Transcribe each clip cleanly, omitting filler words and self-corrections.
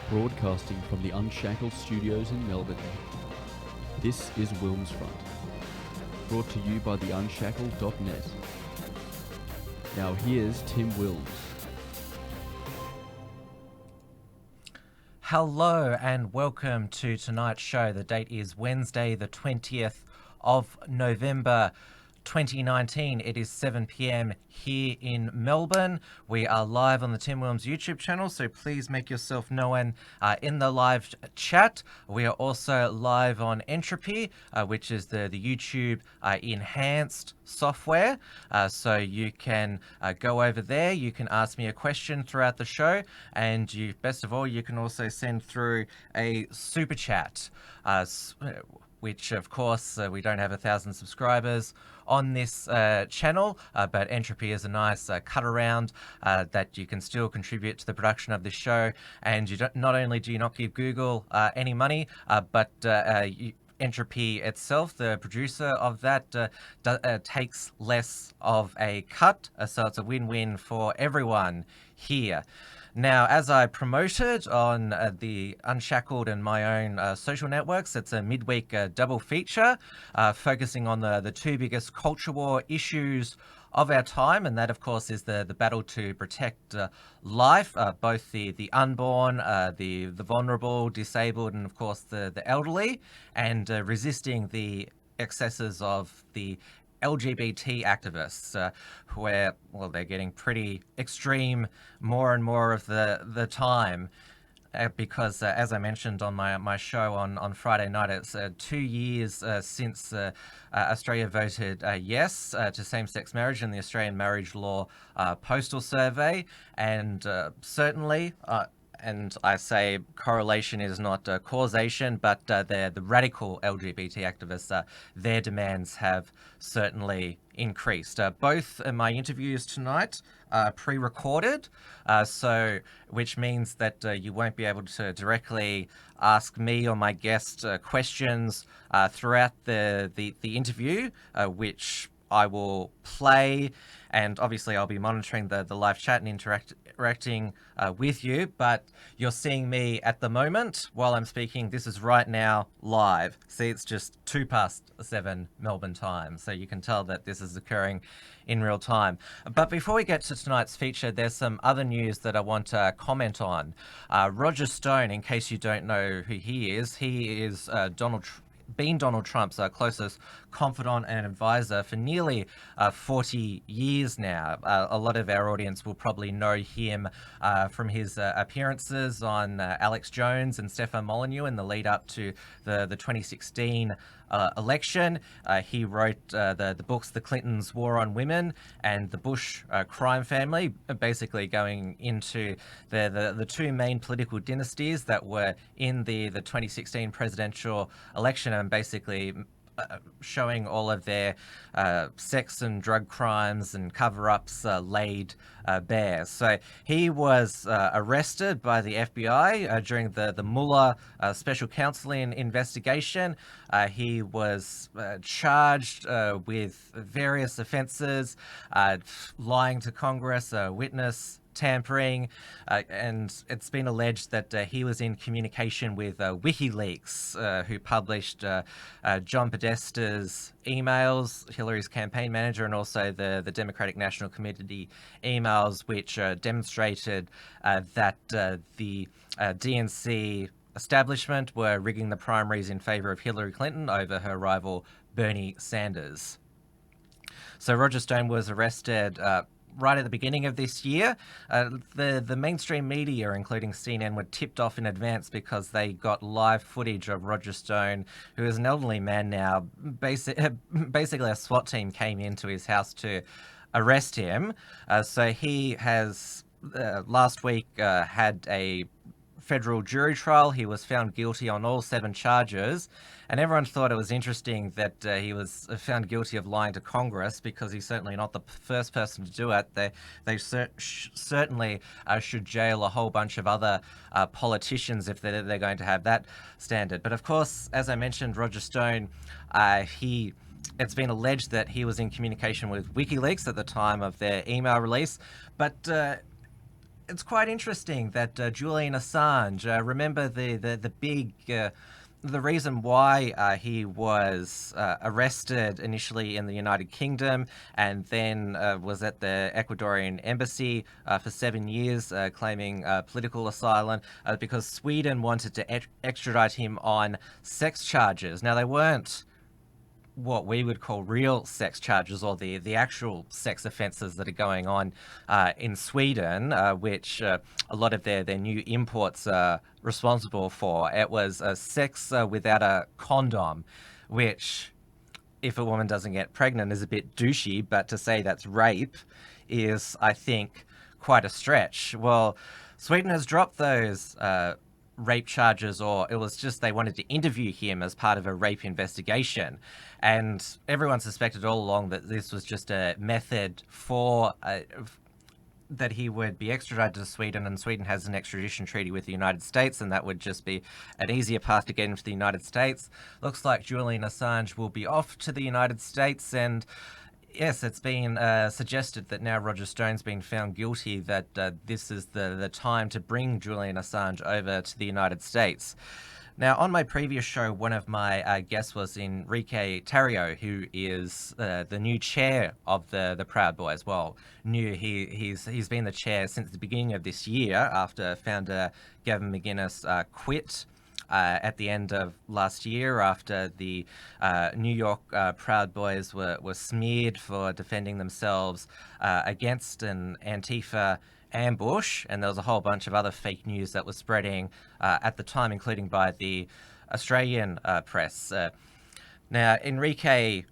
Broadcasting from the Unshackled Studios in Melbourne. This is WilmsFront, brought to you by the unshackled.net. Now here's Tim Wilms. Hello and welcome to tonight's show. The date is Wednesday, the 20th of November, 2019. It is 7 p.m. here in Melbourne. We are live on the Tim Wilms YouTube channel, so please make yourself known in the live chat. We are also live on Entropy, which is the YouTube enhanced software. So you can go over there. You can ask me a question throughout the show, and best of all, you can also send through a super chat. Which of course we don't have 1,000 subscribers on this channel, but Entropy is a nice cut around that you can still contribute to the production of this show, and not only do you not give Google any money, but Entropy itself, the producer of that, takes less of a cut, so it's a win-win for everyone here. Now, as I promoted on the Unshackled and my own social networks, it's a midweek double feature focusing on the two biggest culture war issues of our time, and that, of course, is the battle to protect life, both the unborn, the vulnerable, disabled, and, of course, the elderly, and resisting the excesses of the LGBT activists, where, well, they're getting pretty extreme more and more of the time. Because, as I mentioned on my show on Friday night, it's 2 years since Australia voted yes to same-sex marriage in the Australian Marriage Law Postal Survey, and certainly, and I say correlation is not causation, but the radical LGBT activists, their demands have certainly increased. Both my interviews tonight pre-recorded, so which means that you won't be able to directly ask me or my guest questions throughout the interview, which I will play, and obviously I'll be monitoring the live chat and interacting with you, but you're seeing me at the moment while I'm speaking. This is right now live. See, it's just 7:02 Melbourne time, so you can tell that this is occurring in real time. But before we get to tonight's feature, there's some other news that I want to comment on. Roger Stone, in case you don't know who he is been Donald Trump's closest confidant and advisor for nearly 40 years now. A lot of our audience will probably know him from his appearances on Alex Jones and Stefan Molyneux in the lead up to the 2016 election. He wrote the books The Clintons' War on Women and The Bush Crime Family, basically going into the two main political dynasties that were in the 2016 presidential election, and basically showing all of their sex and drug crimes and cover-ups laid bare. So he was arrested by the FBI during the Mueller special counseling investigation. He was charged with various offences, lying to Congress, witness tampering, and it's been alleged that he was in communication with WikiLeaks, who published John Podesta's emails, Hillary's campaign manager, and also the Democratic National Committee emails, which demonstrated that the DNC establishment were rigging the primaries in favour of Hillary Clinton over her rival Bernie Sanders. So Roger Stone was arrested right at the beginning of this year. The mainstream media, including CNN, were tipped off in advance because they got live footage of Roger Stone, who is an elderly man now. Basically, a SWAT team came into his house to arrest him. So he has last week had a federal jury trial. He was found guilty on all 7 charges, and everyone thought it was interesting that he was found guilty of lying to Congress, because he's certainly not the first person to do it. They certainly should jail a whole bunch of other politicians if they're going to have that standard. But of course, as I mentioned, Roger Stone, it's been alleged that he was in communication with WikiLeaks at the time of their email release, but it's quite interesting that Julian Assange, remember the big, the reason why he was arrested initially in the United Kingdom and then was at the Ecuadorian embassy for 7 years claiming political asylum, because Sweden wanted to extradite him on sex charges. Now, they weren't what we would call real sex charges, or the actual sex offences that are going on in Sweden, which a lot of their new imports are responsible for. It was sex without a condom, which, if a woman doesn't get pregnant, is a bit douchey, but to say that's rape is, I think, quite a stretch. Well, Sweden has dropped those rape charges, or it was just they wanted to interview him as part of a rape investigation. And everyone suspected all along that this was just a method for that he would be extradited to Sweden, and Sweden has an extradition treaty with the United States, and that would just be an easier path to get into the United States. Looks like Julian Assange will be off to the United States, and yes, it's been suggested that now Roger Stone's been found guilty, that this is the time to bring Julian Assange over to the United States. Now, on my previous show, one of my guests was Enrique Tarrio, who is the new chair of the Proud Boys. Well, he's been the chair since the beginning of this year, after founder Gavin McInnes quit at the end of last year, after the New York Proud Boys were smeared for defending themselves against an Antifa ambush, and there was a whole bunch of other fake news that was spreading at the time, including by the Australian press. Now, Enrique,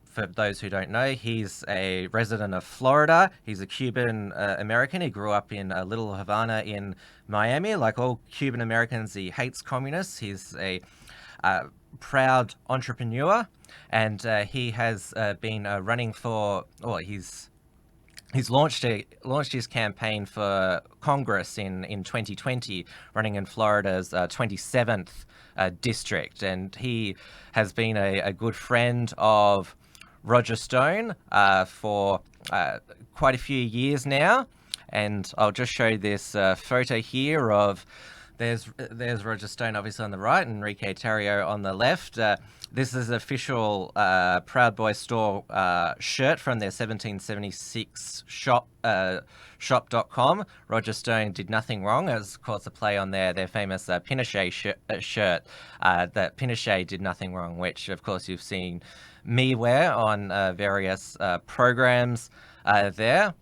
for those who don't know, he's a resident of Florida. He's a Cuban American. He grew up in Little Havana in Miami. Like all Cuban Americans, he hates communists. He's a proud entrepreneur, and he has been running for, well, he's He's launched his campaign for Congress in 2020, running in Florida's 27th district, and he has been a good friend of Roger Stone for quite a few years now. And I'll just show this photo here of there's Roger Stone obviously on the right, and Enrique Tarrio on the left. This is an official Proud Boy store shirt from their 1776 shop.com. Roger Stone did nothing wrong, as of course a play on their famous Pinochet shirt that Pinochet did nothing wrong, which of course you've seen me wear on various programs there.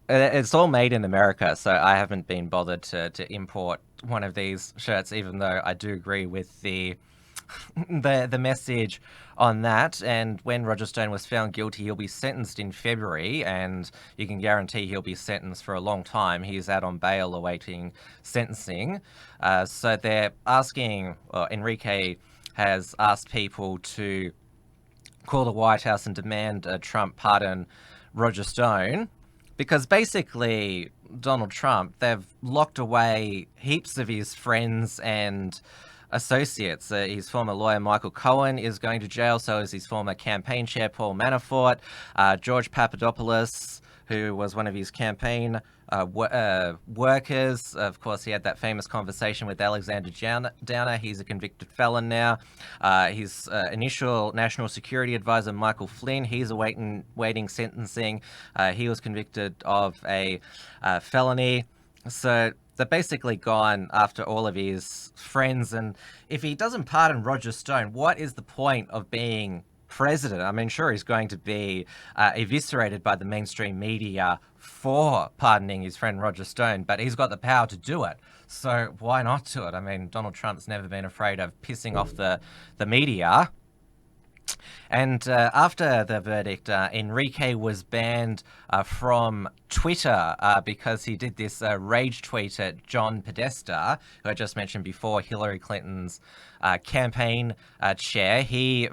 It's all made in America, so I haven't been bothered to import one of these shirts, even though I do agree with the message on that. And when Roger Stone was found guilty, he'll be sentenced in February, and you can guarantee he'll be sentenced for a long time. He's out on bail awaiting sentencing. So they're asking, Enrique has asked people to call the White House and demand Trump pardon Roger Stone, because basically Donald Trump, they've locked away heaps of his friends and associates. His former lawyer Michael Cohen is going to jail, so is his former campaign chair Paul Manafort. George Papadopoulos, who was one of his campaign workers. Of course, he had that famous conversation with Alexander Downer. He's a convicted felon now. His initial national security advisor, Michael Flynn, he's awaiting sentencing. He was convicted of a felony. So they're basically gone after all of his friends. And if he doesn't pardon Roger Stone, what is the point of being president? I mean, sure, he's going to be eviscerated by the mainstream media for pardoning his friend Roger Stone, but he's got the power to do it. So why not do it? I mean, Donald Trump's never been afraid of pissing off the media. And after the verdict, Enrique was banned from Twitter because he did this rage tweet at John Podesta, who I just mentioned before, Hillary Clinton's campaign chair. He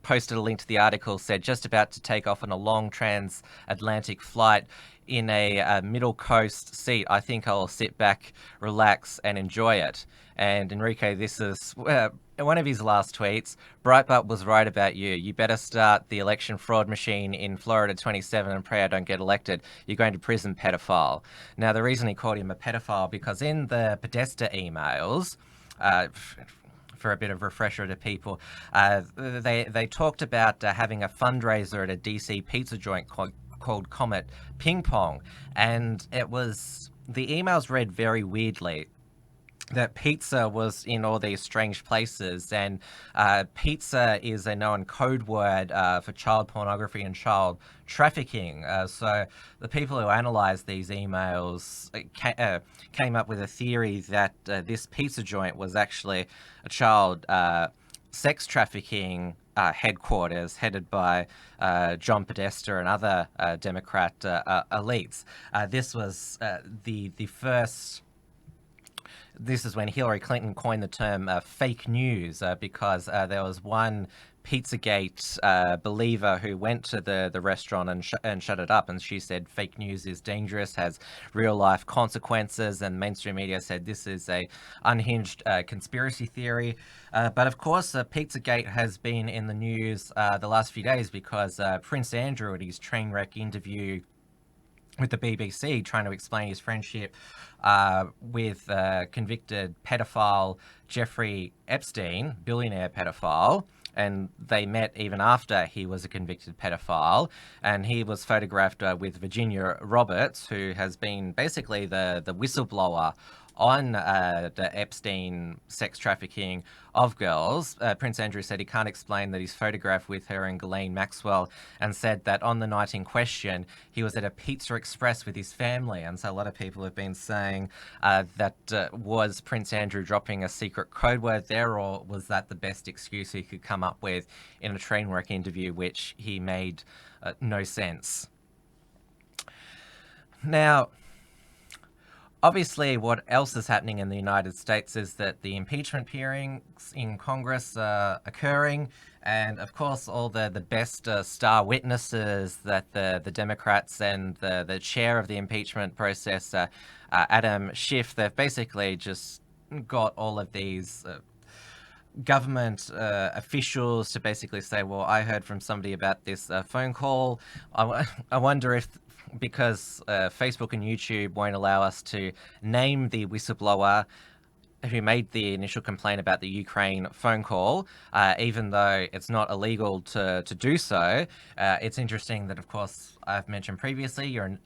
posted a link to the article, said, "Just about to take off on a long transatlantic flight in a middle coast seat. I think I'll sit back, relax, and enjoy it." And Enrique, this is one of his last tweets. "Breitbart was right about you. You better start the election fraud machine in Florida 27 and pray I don't get elected. You're going to prison, pedophile." Now, the reason he called him a pedophile, because in the Podesta emails, for a bit of refresher to people, they talked about having a fundraiser at a DC pizza joint called Comet Ping Pong. And the emails read very weirdly, that pizza was in all these strange places, and pizza is a known code word for child pornography and child trafficking. So the people who analysed these emails came up with a theory that this pizza joint was actually a child sex trafficking headquarters headed by John Podesta and other Democrat elites. This was the first. This is when Hillary Clinton coined the term fake news, because there was one Pizzagate believer who went to the restaurant and shut it up, and she said fake news is dangerous, has real life consequences, and mainstream media said this is a unhinged conspiracy theory. But of course, Pizzagate has been in the news the last few days because Prince Andrew, at his train wreck interview with the BBC, trying to explain his friendship with convicted pedophile Jeffrey Epstein, billionaire pedophile, and they met even after he was a convicted pedophile, and he was photographed with Virginia Roberts, who has been basically the whistleblower on the Epstein sex trafficking of girls. Prince Andrew said he can't explain that he's photographed with her and Ghislaine Maxwell, and said that on the night in question, he was at a Pizza Express with his family. And so a lot of people have been saying that was Prince Andrew dropping a secret code word there, or was that the best excuse he could come up with in a train wreck interview, which he made no sense. Now, obviously, what else is happening in the United States is that the impeachment hearings in Congress are occurring, And of course, all the best star witnesses that the Democrats and the chair of the impeachment process, Adam Schiff, they've basically just got all of these government officials to basically say, well, I heard from somebody about this phone call. I wonder if, because Facebook and YouTube won't allow us to name the whistleblower who made the initial complaint about the Ukraine phone call, even though it's not illegal to do so. It's interesting that, of course, I've mentioned previously, you're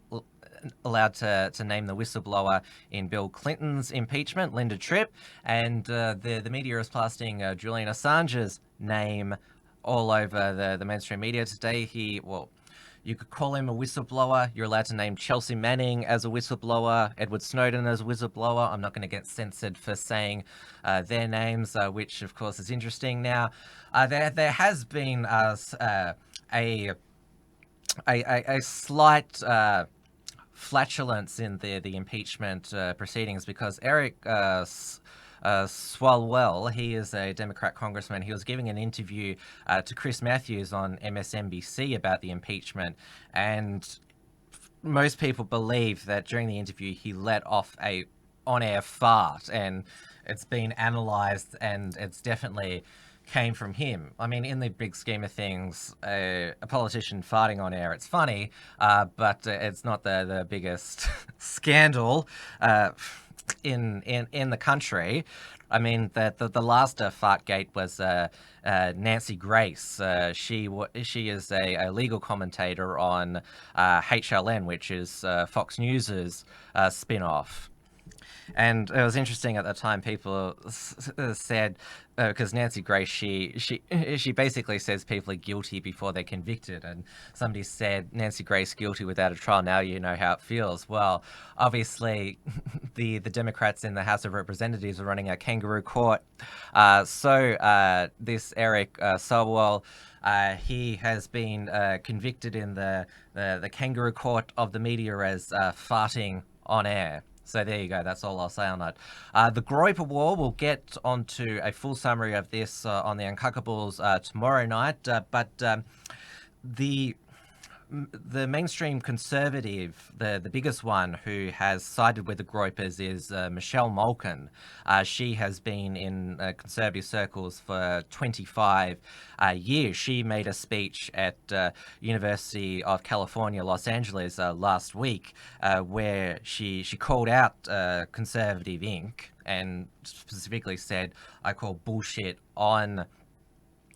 allowed to name the whistleblower in Bill Clinton's impeachment, Linda Tripp, and the media is plastering Julian Assange's name all over the mainstream media today. You could call him a whistleblower. You're allowed to name Chelsea Manning as a whistleblower, Edward Snowden as a whistleblower. I'm not going to get censored for saying their names, which of course is interesting. Now, there has been a slight flatulence in the impeachment proceedings, because Eric Swalwell, he is a Democrat congressman. He was giving an interview to Chris Matthews on MSNBC about the impeachment, and most people believe that during the interview he let off a on-air fart, and it's been analysed, and it's definitely came from him. I mean, in the big scheme of things, a politician farting on air, it's funny, but it's not the biggest scandal in the country. I mean, the last Fartgate was Nancy Grace. She is a legal commentator on HLN, which is Fox News's spin-off. And it was interesting at the time. People said, because Nancy Grace, she basically says people are guilty before they're convicted, and somebody said, Nancy Grace guilty without a trial, now you know how it feels. Well, obviously, the Democrats in the House of Representatives are running a kangaroo court. So this Eric Swalwell, he has been convicted in the kangaroo court of the media as farting on air. So there you go. That's all I'll say on that. The Groper War, we'll get onto a full summary of this on the Uncockables tomorrow night. But the mainstream conservative, the biggest one who has sided with the Gropers is Michelle Malkin. She has been in conservative circles for 25 years. She made a speech at University of California, Los Angeles last week, where she called out Conservative Inc. and specifically said, I call bullshit on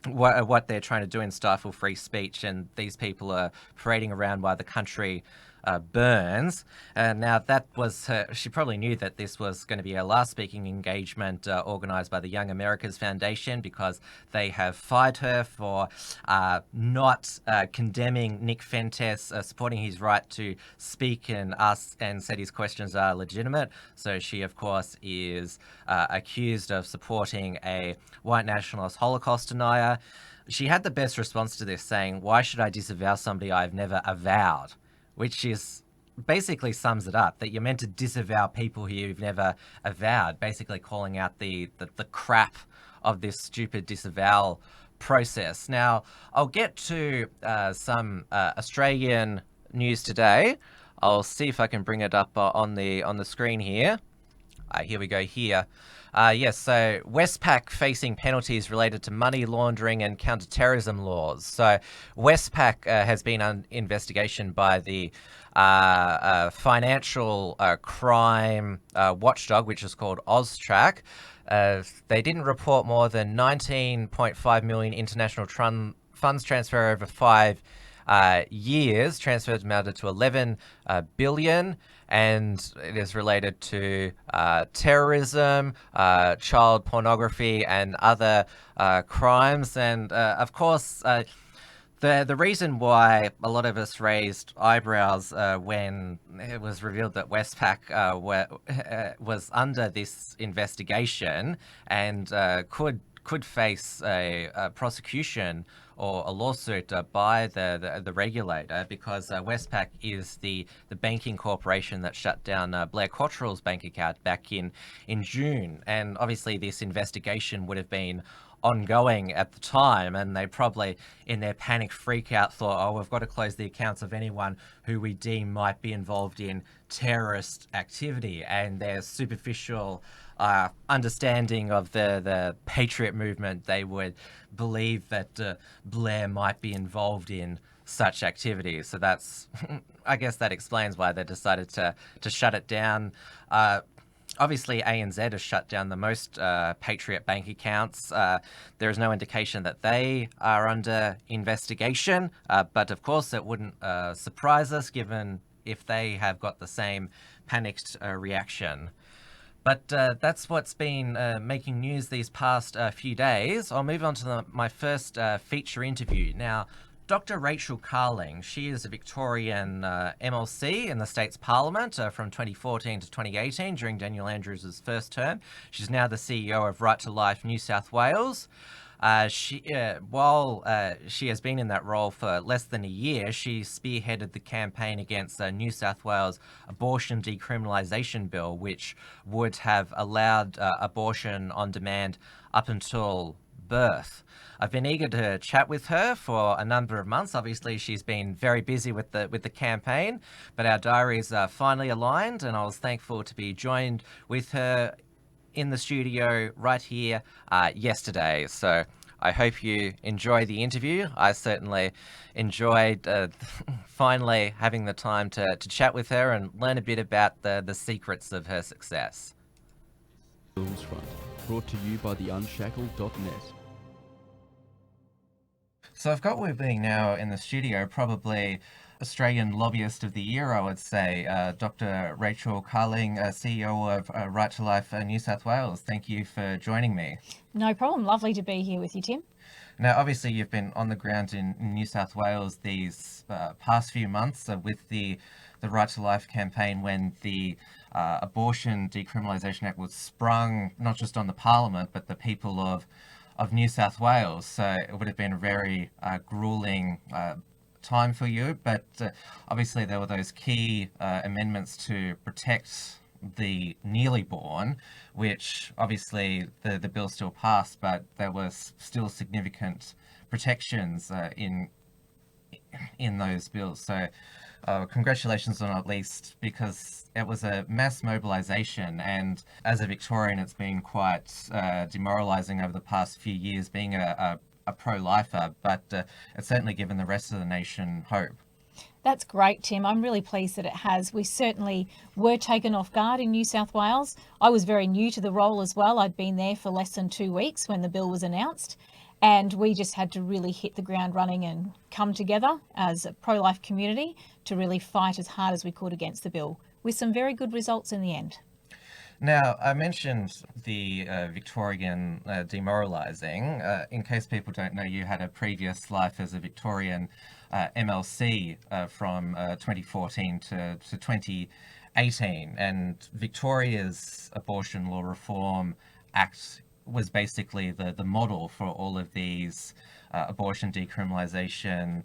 what they're trying to do in stifle free speech, and these people are parading around while the country burns. Now, that was she probably knew that this was going to be her last speaking engagement organised by the Young Americas Foundation, because they have fired her for not condemning Nick Fuentes, supporting his right to speak and ask, and said his questions are legitimate. So she, of course, is accused of supporting a white nationalist Holocaust denier. She had the best response to this, saying, "Why should I disavow somebody I've never avowed?" Which is basically sums it up, that you're meant to disavow people who you've never avowed, basically calling out the crap of this stupid disavowal process. Now, I'll get to some Australian news today. I'll see if I can bring it up on the screen here. Here we go here. Yes, so Westpac facing penalties related to money laundering and counter-terrorism laws. So Westpac has been under investigation by the financial crime watchdog, which is called AUSTRAC. They didn't report more than 19.5 million international funds transfer over 5 years. Transfers amounted to 11 billion. And it is related to terrorism, child pornography, and other crimes. And of course, the reason why a lot of us raised eyebrows when it was revealed that Westpac was under this investigation and could face a prosecution or a lawsuit by the regulator, because Westpac is the banking corporation that shut down Blair Cottrell's bank account back in June. And obviously this investigation would have been ongoing at the time, and they probably, in their panic freak out, thought, oh, we've got to close the accounts of anyone who we deem might be involved in terrorist activity. And their superficial understanding of the Patriot movement, they would believe that Blair might be involved in such activities. So that's, I guess that explains why they decided to shut it down. Obviously, ANZ has shut down the most Patriot bank accounts. There is no indication that they are under investigation, but of course it wouldn't surprise us given if they have got the same panicked reaction. But that's what's been making news these past few days. I'll move on to my first feature interview. Now, Dr. Rachel Carling, she is a Victorian MLC in the state's parliament from 2014 to 2018 during Daniel Andrews' first term. She's now the CEO of Right to Life New South Wales. While she has been in that role for less than a year, she spearheaded the campaign against the New South Wales abortion decriminalization bill, which would have allowed abortion on demand up until birth. I've been eager to chat with her for a number of months. Obviously, she's been very busy with the campaign, but our diaries are finally aligned, and I was thankful to be joined with her in the studio right here yesterday. So I hope you enjoy the interview. I certainly enjoyed finally having the time to chat with her and learn a bit about the secrets of her success. WilmsFront, brought to you by the unshackled.net. So I've got with me now in the studio probably Australian Lobbyist of the Year, I would say, Dr. Rachel Carling, CEO of Right to Life New South Wales. Thank you for joining me. No problem. Lovely to be here with you, Tim. Now, obviously, you've been on the ground in New South Wales these past few months with the Right to Life campaign when the Abortion Decriminalisation Act was sprung, not just on the Parliament, but the people of New South Wales. So it would have been a very grueling time for you, but obviously there were those key amendments to protect the nearly born, which obviously the bill still passed, but there was still significant protections in those bills. So congratulations on at least, because it was a mass mobilisation, and as a Victorian it's been quite demoralising over the past few years being a pro-lifer, but it's certainly given the rest of the nation hope. That's great, Tim. I'm really pleased that it has. We certainly were taken off guard in New South Wales. I was very new to the role as well. I'd been there for less than 2 weeks when the bill was announced, and we just had to really hit the ground running and come together as a pro-life community to really fight as hard as we could against the bill, with some very good results in the end. Now, I mentioned the Victorian demoralising. In case people don't know, you had a previous life as a Victorian MLC from 2014 to 2018, and Victoria's Abortion Law Reform Act was basically the model for all of these abortion decriminalisation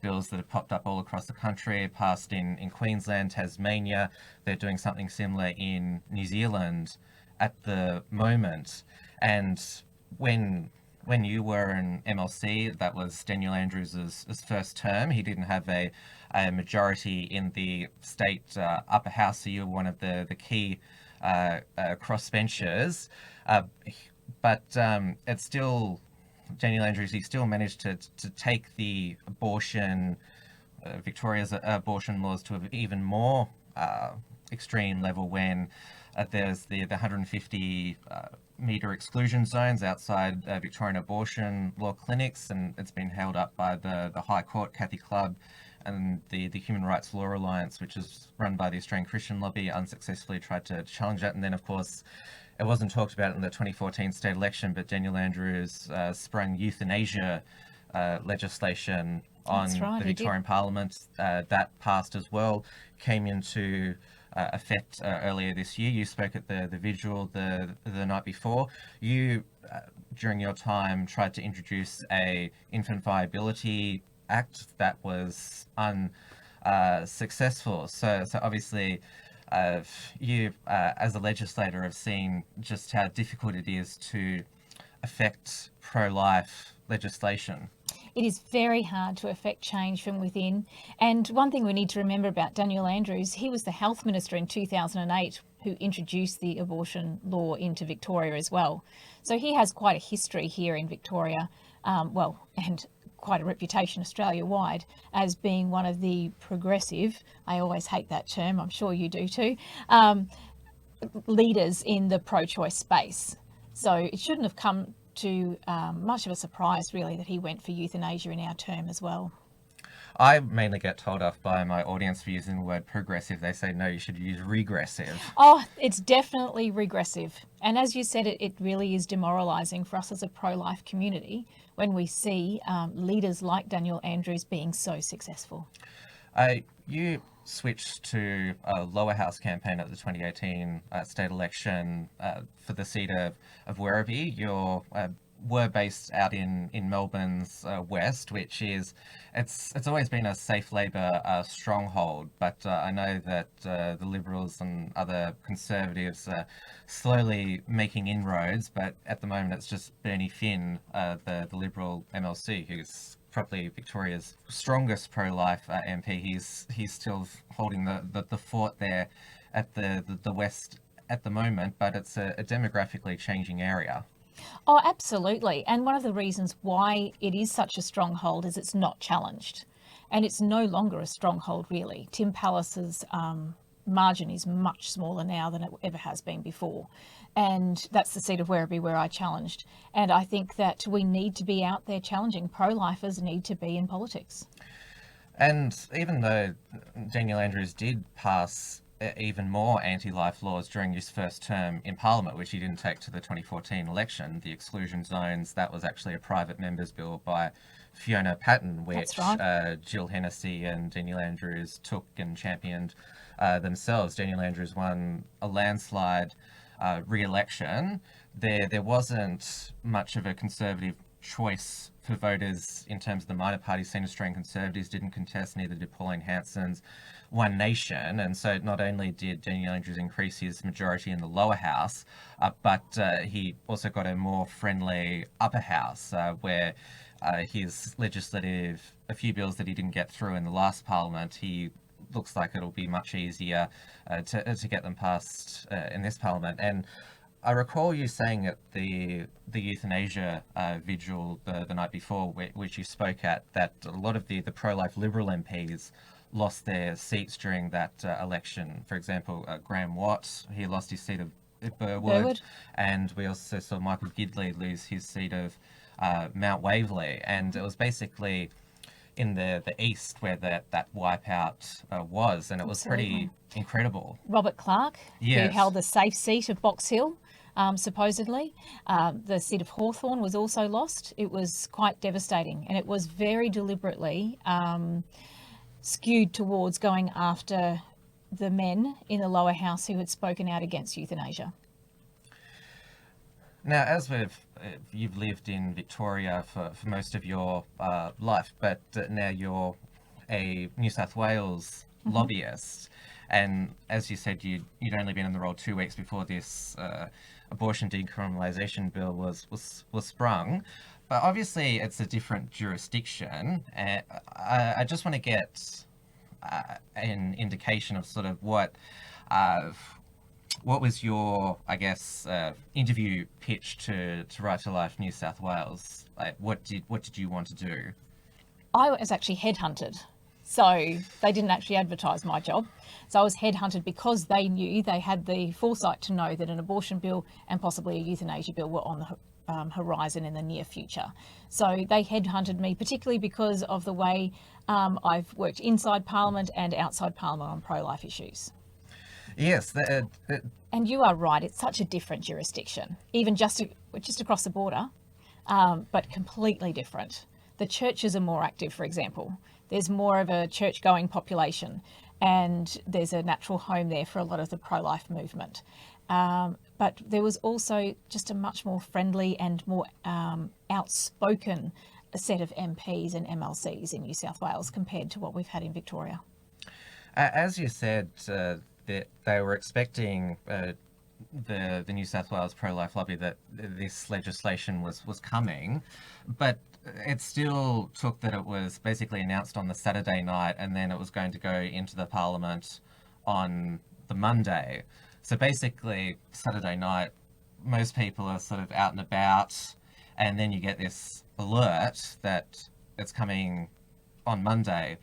bills that have popped up all across the country, passed in Queensland, Tasmania. They're doing something similar in New Zealand at the moment. And when you were an MLC, that was Daniel Andrews' first term. He didn't have a majority in the state upper house, so you were one of the key crossbenchers. But it's still, Daniel Andrews, he still managed to take the abortion, Victoria's abortion laws to an even more extreme level when there's the 150 metre exclusion zones outside Victorian abortion law clinics, and it's been held up by the High Court, Cathy Clubb, and the Human Rights Law Alliance, which is run by the Australian Christian Lobby, unsuccessfully tried to challenge that. And then, of course, it wasn't talked about in the 2014 state election, but Daniel Andrews sprung euthanasia legislation on the Victorian Parliament. That passed as well, came into effect earlier this year. You spoke at the vigil the night before. You, during your time, tried to introduce a Infant Viability Act that was unsuccessful. So obviously, you, as a legislator, have seen just how difficult it is to affect pro-life legislation? It is very hard to affect change from within. And one thing we need to remember about Daniel Andrews, he was the health minister in 2008 who introduced the abortion law into Victoria as well. So he has quite a history here in Victoria, and quite a reputation Australia-wide as being one of the progressive, I always hate that term, I'm sure you do too, leaders in the pro-choice space. So it shouldn't have come to much of a surprise, really, that he went for euthanasia in our term as well. I mainly get told off by my audience for using the word progressive. They say, no, you should use regressive. Oh, it's definitely regressive. And as you said, it really is demoralising for us as a pro-life community when we see leaders like Daniel Andrews being so successful. You switched to a lower house campaign at the 2018 state election for the seat of Werribee. You were based out in Melbourne's west, which is, it's always been a safe Labor stronghold, but I know that the Liberals and other Conservatives are slowly making inroads, but at the moment it's just Bernie Finn, the Liberal MLC, who's probably Victoria's strongest pro-life MP. He's still holding the fort there at the west at the moment, but it's a demographically changing area. Oh, absolutely. And one of the reasons why it is such a stronghold is it's not challenged. And it's no longer a stronghold, really. Tim Pallas's margin is much smaller now than it ever has been before. And that's the seat of Werribee where I challenged. And I think that we need to be out there challenging. Pro-lifers need to be in politics. And even though Daniel Andrews did pass even more anti-life laws during his first term in Parliament, which he didn't take to the 2014 election, the exclusion zones, that was actually a private member's bill by Fiona Patten, which right. Jill Hennessy and Daniel Andrews took and championed themselves. Daniel Andrews won a landslide re-election. There wasn't much of a Conservative choice for voters in terms of the minor parties. Seen Australian Conservatives didn't contest, neither did Pauline Hanson's One Nation. And so not only did Daniel Andrews increase his majority in the lower house, but he also got a more friendly upper house where his legislative, a few bills that he didn't get through in the last Parliament, he looks like it'll be much easier to get them passed in this Parliament. And I recall you saying at the euthanasia vigil the night before, which you spoke at, that a lot of the pro-life Liberal MPs lost their seats during that election. For example, Graham Watt, he lost his seat of Burwood. And we also saw Michael Gidley lose his seat of Mount Waverley. And it was basically in the east where that wipeout was, and it was pretty incredible. Robert Clark, yes, who held the safe seat of Box Hill, supposedly. The seat of Hawthorn was also lost. It was quite devastating, and it was very deliberately skewed towards going after the men in the lower house who had spoken out against euthanasia. Now, as you've lived in Victoria for most of your life, but now you're a New South Wales lobbyist, and as you said, you'd only been in the role 2 weeks before this abortion decriminalization bill was sprung. But obviously, it's a different jurisdiction, and I just want to get an indication of sort of what was your, I guess, interview pitch to Right to Life New South Wales? Like, what did you want to do? I was actually headhunted. So they didn't actually advertise my job. So I was headhunted because they knew, they had the foresight to know that an abortion bill and possibly a euthanasia bill were on the horizon in the near future. So they headhunted me, particularly because of the way I've worked inside Parliament and outside Parliament on pro-life issues. Yes. And you are right, it's such a different jurisdiction, even just across the border, but completely different. The churches are more active, for example. There's more of a church-going population, and there's a natural home there for a lot of the pro-life movement. But there was also just a much more friendly and more outspoken set of MPs and MLCs in New South Wales compared to what we've had in Victoria. As you said, that they were expecting the New South Wales pro-life lobby that this legislation was coming, but it still took that it was basically announced on the Saturday night and then it was going to go into the Parliament on the Monday. So basically, Saturday night, most people are sort of out and about, and then you get this alert that it's coming on Monday.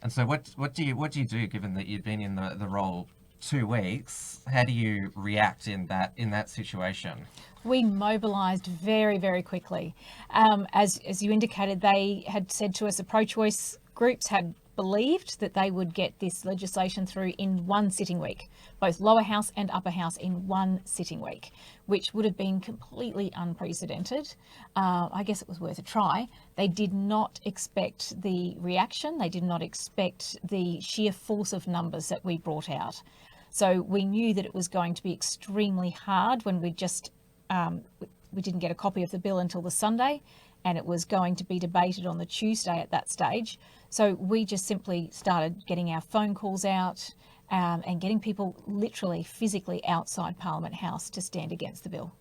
And so what do you do, given that you've been in the role 2 weeks? How do you react in that situation? We mobilised very, very quickly. As you indicated, they had said to us, the pro-choice groups had believed that they would get this legislation through in one sitting week, both lower house and upper house in one sitting week, which would have been completely unprecedented. I guess it was worth a try. They did not expect the reaction. They did not expect the sheer force of numbers that we brought out. So we knew that it was going to be extremely hard when we didn't get a copy of the bill until the Sunday, and it was going to be debated on the Tuesday at that stage. So we just simply started getting our phone calls out and getting people literally physically outside Parliament House to stand against the bill.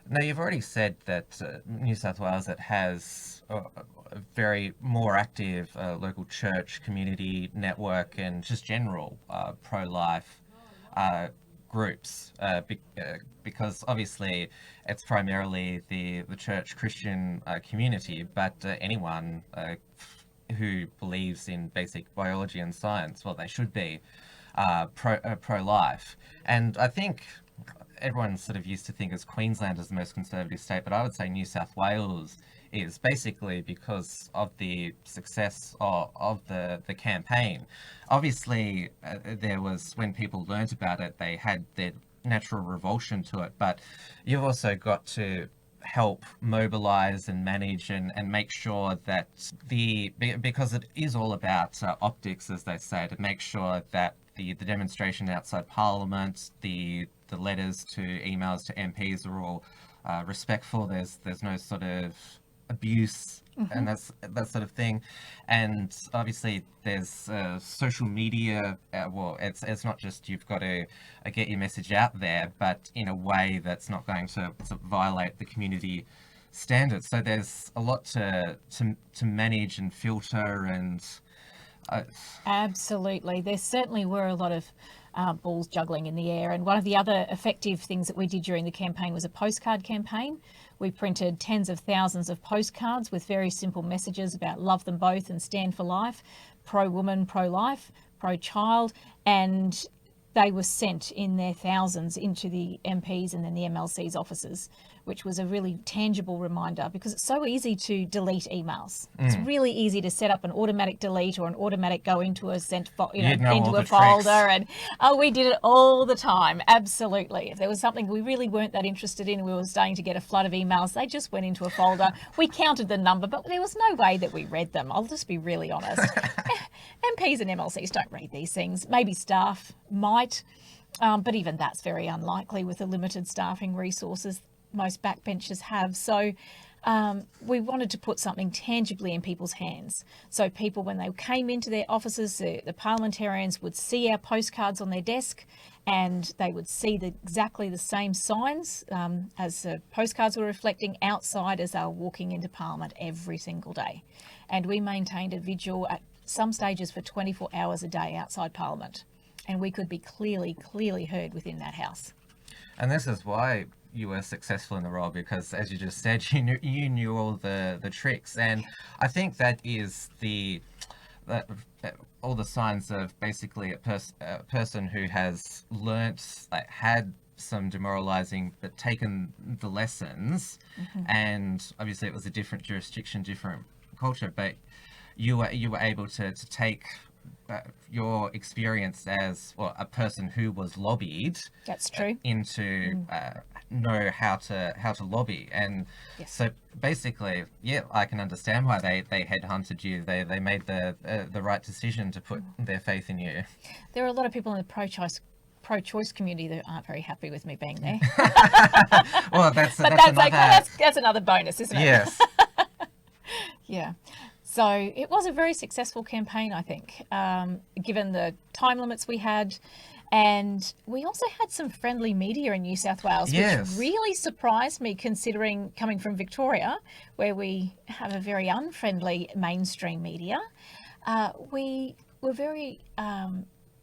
Now, you've already said that New South Wales has a very more active local church community network and just general pro-life groups, because obviously it's primarily the church Christian community, but anyone who believes in basic biology and science, well, they should be pro-life. And I think everyone sort of used to think as Queensland as the most conservative state, but I would say New South Wales is, basically because of the success of the campaign. Obviously, there was, when people learnt about it, they had their natural revulsion to it, but you've also got to help mobilise and manage and make sure that because it is all about optics, as they say, to make sure that the demonstration outside Parliament, the letters to emails to MPs are all respectful. There's no sort of abuse and that sort of thing. And obviously there's social media. Well, it's not just you've got to get your message out there, but in a way that's not going to violate the community standards. So there's a lot to manage and filter and. Absolutely. There certainly were a lot of balls juggling in the air. And one of the other effective things that we did during the campaign was a postcard campaign. We printed tens of thousands of postcards with very simple messages about love them both and stand for life, pro-woman, pro-life, pro-child, and they were sent in their thousands into the MPs and then the MLC's offices, which was a really tangible reminder, because it's so easy to delete emails. It's really easy to set up an automatic delete or an automatic go into a into a folder, and we did it all the time. Absolutely. If there was something we really weren't that interested in, we were starting to get a flood of emails, they just went into a folder. We counted the number, but there was no way that we read them. I'll just be really honest. MPs and MLCs don't read these things. Maybe staff might, but even that's very unlikely with the limited staffing resources most backbenchers have. So we wanted to put something tangibly in people's hands. So people, when they came into their offices, the parliamentarians would see our postcards on their desk, and they would see exactly the same signs as the postcards were reflecting outside as they were walking into Parliament every single day. And we maintained a vigil at some stages for 24 hours a day outside Parliament, and we could be clearly heard within that house. And this is why you were successful in the role, because, as you just said, you knew all the tricks. And I think that is all the signs of basically a person who has learnt, had some demoralizing, but taken the lessons. And obviously it was a different jurisdiction, different culture, but you were able to take your experience as, well, a person who was lobbied. That's true. Into know how to lobby. And yes. So basically, yeah, I can understand why they headhunted you. They made the right decision to put their faith in you. There are a lot of people in the pro-choice community that aren't very happy with me being there. Well, that's another bonus, isn't it? Yes. Yeah. So it was a very successful campaign, I think, given the time limits we had. And we also had some friendly media in New South Wales, Yes. which really surprised me considering coming from Victoria, where we have a very unfriendly mainstream media. We were very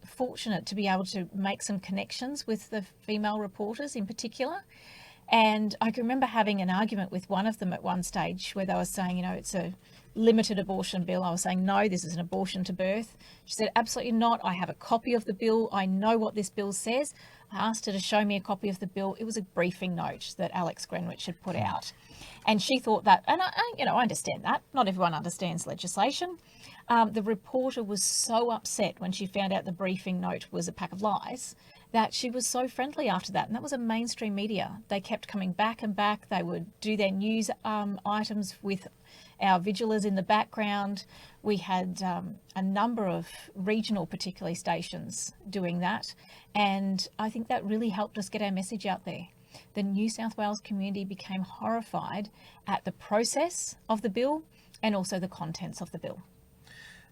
fortunate to be able to make some connections with the female reporters in particular. And I can remember having an argument with one of them at one stage where they were saying, it's a limited abortion bill. I was saying, no, this is an abortion to birth. She said, absolutely not. I have a copy of the bill. I know what this bill says. I asked her to show me a copy of the bill. It was a briefing note that Alex Greenwich had put out. And she thought that, and I understand that. Not everyone understands legislation. The reporter was so upset when she found out the briefing note was a pack of lies that she was so friendly after that. And that was a mainstream media. They kept coming back and back. They would do their news items with our vigilers in the background. We had a number of regional, particularly, stations doing that. And I think that really helped us get our message out there. The New South Wales community became horrified at the process of the bill and also the contents of the bill.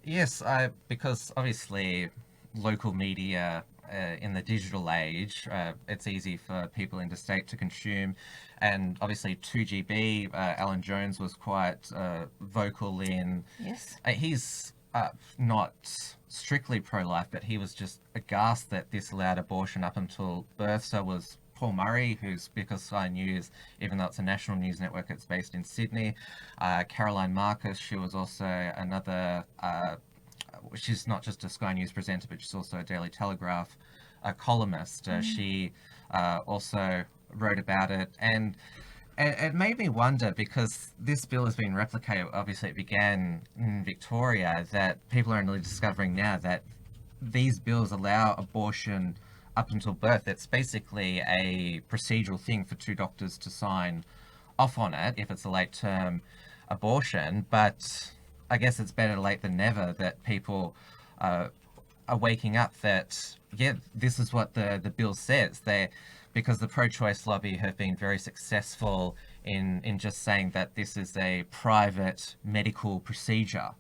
Yes, because obviously local media in the digital age, it's easy for people interstate to consume. And obviously 2GB, Alan Jones was quite vocal in... Yes. He's not strictly pro-life, but he was just aghast that this allowed abortion up until birth. So was Paul Murray, who's Speaker Sky News, even though it's a national news network, it's based in Sydney. Caroline Marcus, she was also another... she's not just a Sky News presenter, but she's also a Daily Telegraph columnist. She also wrote about it, and it made me wonder, because this bill has been replicated. Obviously it began in Victoria, that people are only discovering now that these bills allow abortion up until birth. It's basically a procedural thing for two doctors to sign off on it if it's a late term abortion, but I guess it's better late than never that people are waking up that, this is what the bill says. Because the pro-choice lobby have been very successful in just saying that this is a private medical procedure.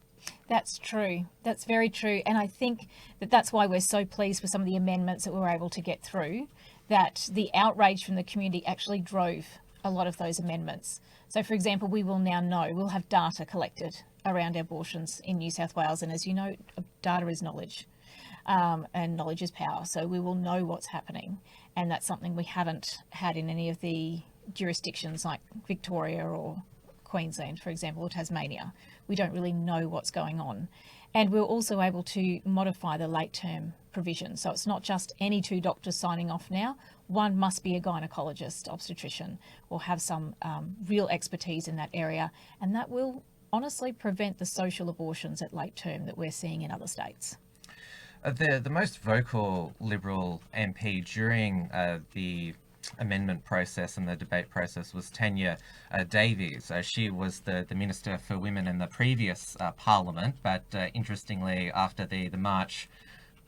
That's true. That's very true. And I think that that's why we're so pleased with some of the amendments that we were able to get through, that the outrage from the community actually drove a lot of those amendments. So, for example, we will now know, we'll have data collected around abortions in New South Wales. And as you know, data is knowledge, and knowledge is power. So we will know what's happening. And that's something we haven't had in any of the jurisdictions like Victoria or Queensland, for example, or Tasmania. We don't really know what's going on. And we're also able to modify the late term provision. So it's not just any two doctors signing off now. One must be a gynecologist, obstetrician, or have some real expertise in that area. And that will honestly prevent the social abortions at late term that we're seeing in other states. The most vocal Liberal MP during the amendment process and the debate process was Tanya Davies. She was the Minister for Women in the previous Parliament, but interestingly, after the March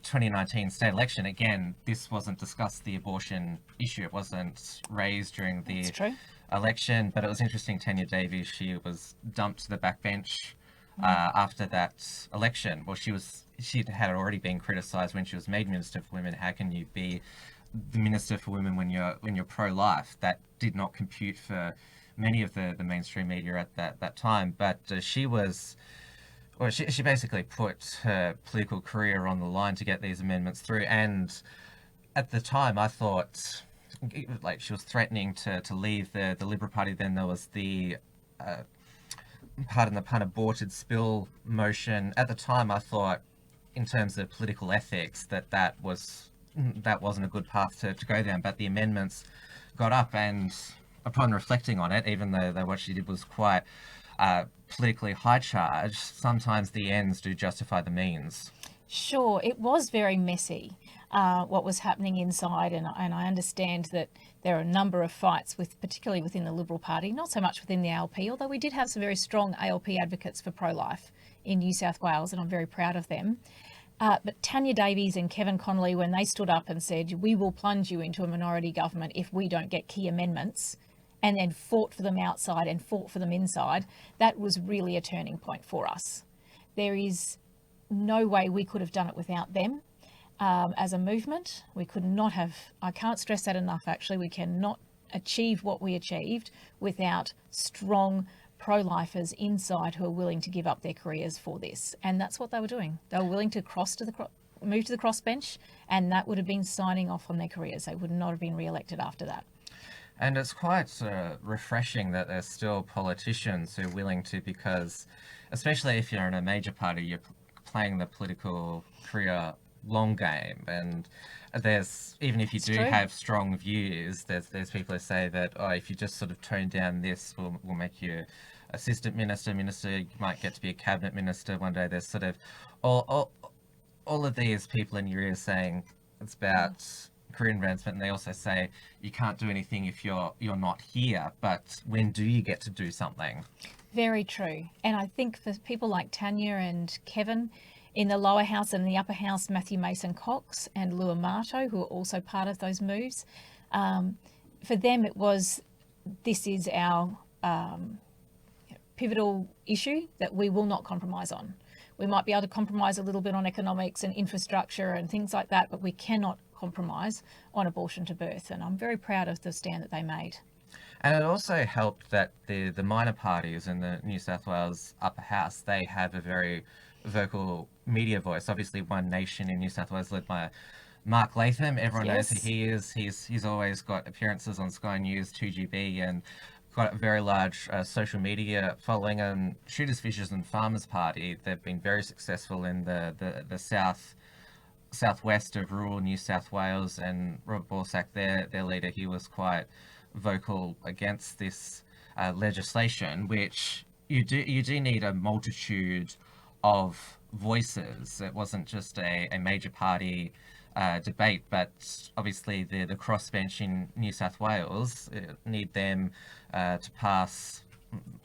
2019 state election, again, this wasn't discussed, the abortion issue. It wasn't raised during the election, but it was interesting, Tanya Davies, she was dumped to the backbench after that election. Well, she had already been criticised when she was made Minister for Women. How can you be the Minister for Women when you're pro-life? That did not compute for many of the mainstream media at that time. But she basically put her political career on the line to get these amendments through. And at the time, I thought, like, she was threatening to leave the Liberal Party. Then there was the pardon the pun, aborted spill motion. At the time, I thought, in terms of political ethics, that wasn't a good path to go down. But the amendments got up, and upon reflecting on it, even though what she did was quite politically high charged, sometimes the ends do justify the means. Sure, it was very messy, what was happening inside, and I understand that there are a number of fights, particularly within the Liberal Party, not so much within the ALP, although we did have some very strong ALP advocates for pro-life in New South Wales, and I'm very proud of them. But Tanya Davies and Kevin Connolly, when they stood up and said, we will plunge you into a minority government if we don't get key amendments, and then fought for them outside and fought for them inside, that was really a turning point for us. There is no way we could have done it without them. as a movement. We could not have, I can't stress that enough actually, we cannot achieve what we achieved without strong pro-lifers inside who are willing to give up their careers for this. And that's what they were doing. They were willing to move to the crossbench, and that would have been signing off on their careers. They would not have been re-elected after that. And it's quite refreshing that there's still politicians who are willing to, because especially if you're in a major party, you're playing the political career long game. And there's, even if you do have strong views, there's people who say that, oh, if you just sort of tone down this, we'll make you assistant minister, you might get to be a cabinet minister one day. There's sort of all of these people in your ear saying it's about career advancement, and they also say you can't do anything if you're not here, but when do you get to do something? Very true. And I think for people like Tanya and Kevin in the lower house and the upper house, Matthew Mason Cox and Lua Marto, who are also part of those moves, for them it was, this is our pivotal issue that we will not compromise on. We might be able to compromise a little bit on economics and infrastructure and things like that, but we cannot compromise on abortion to birth. And I'm very proud of the stand that they made. And it also helped that the minor parties in the New South Wales upper house, they have a very vocal media voice. Obviously, One Nation in New South Wales led by Mark Latham. Everyone knows who he is. He's always got appearances on Sky News, 2GB, and got a very large social media following. And Shooters, Fishers and Farmers Party, they've been very successful in the southwest of rural New South Wales, and Rob Borsak, their leader, he was quite vocal against this legislation, which you do need a multitude of voices. It wasn't just a major party debate, but obviously the crossbench in New South Wales need them to pass.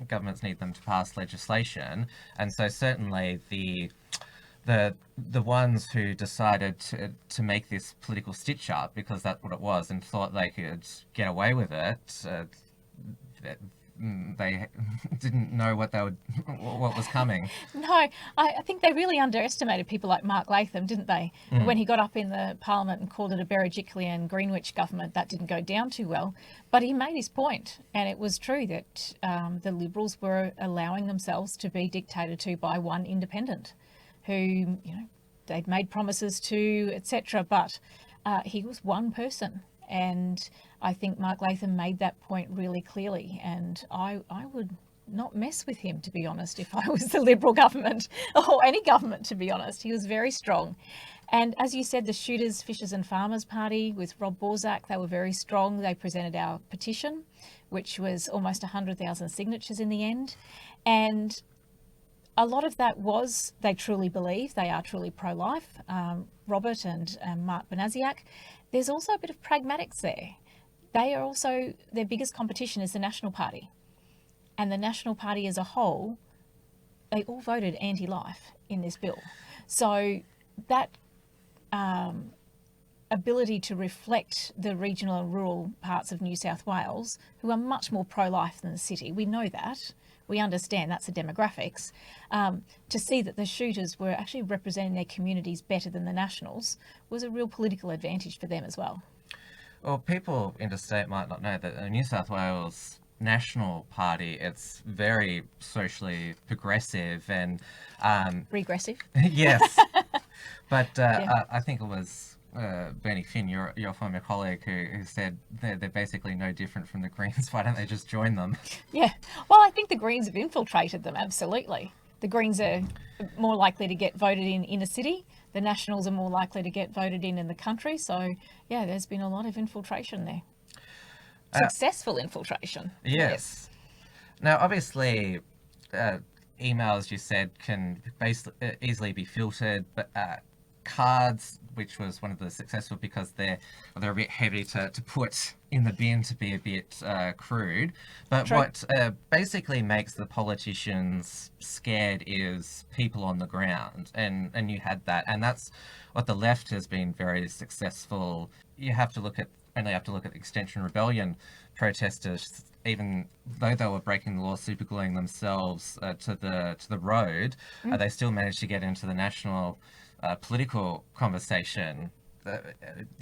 Governments need them to pass legislation, and so certainly the ones who decided to make this political stitch up, because that's what it was, and thought they could get away with it, they didn't know what was coming. No, I think they really underestimated people like Mark Latham, didn't they? When he got up in the Parliament and called it a Berejiklian Greenwich government, that didn't go down too well. But he made his point, and it was true that the Liberals were allowing themselves to be dictated to by one independent who, they'd made promises to, etc. But he was one person. And I think Mark Latham made that point really clearly. And I would not mess with him, to be honest, if I was the Liberal government or any government, to be honest. He was very strong. And as you said, the Shooters, Fishers and Farmers Party with Rob Borsak, they were very strong. They presented our petition, which was almost 100,000 signatures in the end. And a lot of that was, they truly believe, they are truly pro-life, Robert and Mark Banasiak. There's also a bit of pragmatics there. They are also, their biggest competition is the National Party. And the National Party as a whole, they all voted anti-life in this bill. So that ability to reflect the regional and rural parts of New South Wales, who are much more pro-life than the city, we know that. We understand that's the demographics. To see that the Shooters were actually representing their communities better than the Nationals was a real political advantage for them as well. Well, people interstate might not know that the New South Wales National Party, it's very socially progressive and... regressive? Yes. But I think it was Bernie Finn, your former colleague, who said they're basically no different from the Greens. Why don't they just join them? Yeah. Well, I think the Greens have infiltrated them, absolutely. The Greens are more likely to get voted in inner city. The Nationals are more likely to get voted in the country. So, yeah, there's been a lot of infiltration there. Successful infiltration. Yes. Now, obviously, emails, you said, can basically easily be filtered, but cards, which was one of the successful because they're a bit heavy to put in the bin, to be a bit crude. But True. What basically makes the politicians scared is people on the ground, and you had that, and that's what the left has been very successful. You have to look at the Extinction Rebellion protesters. Even though they were breaking the law, supergluing themselves to the road, they still managed to get into the National political conversation. You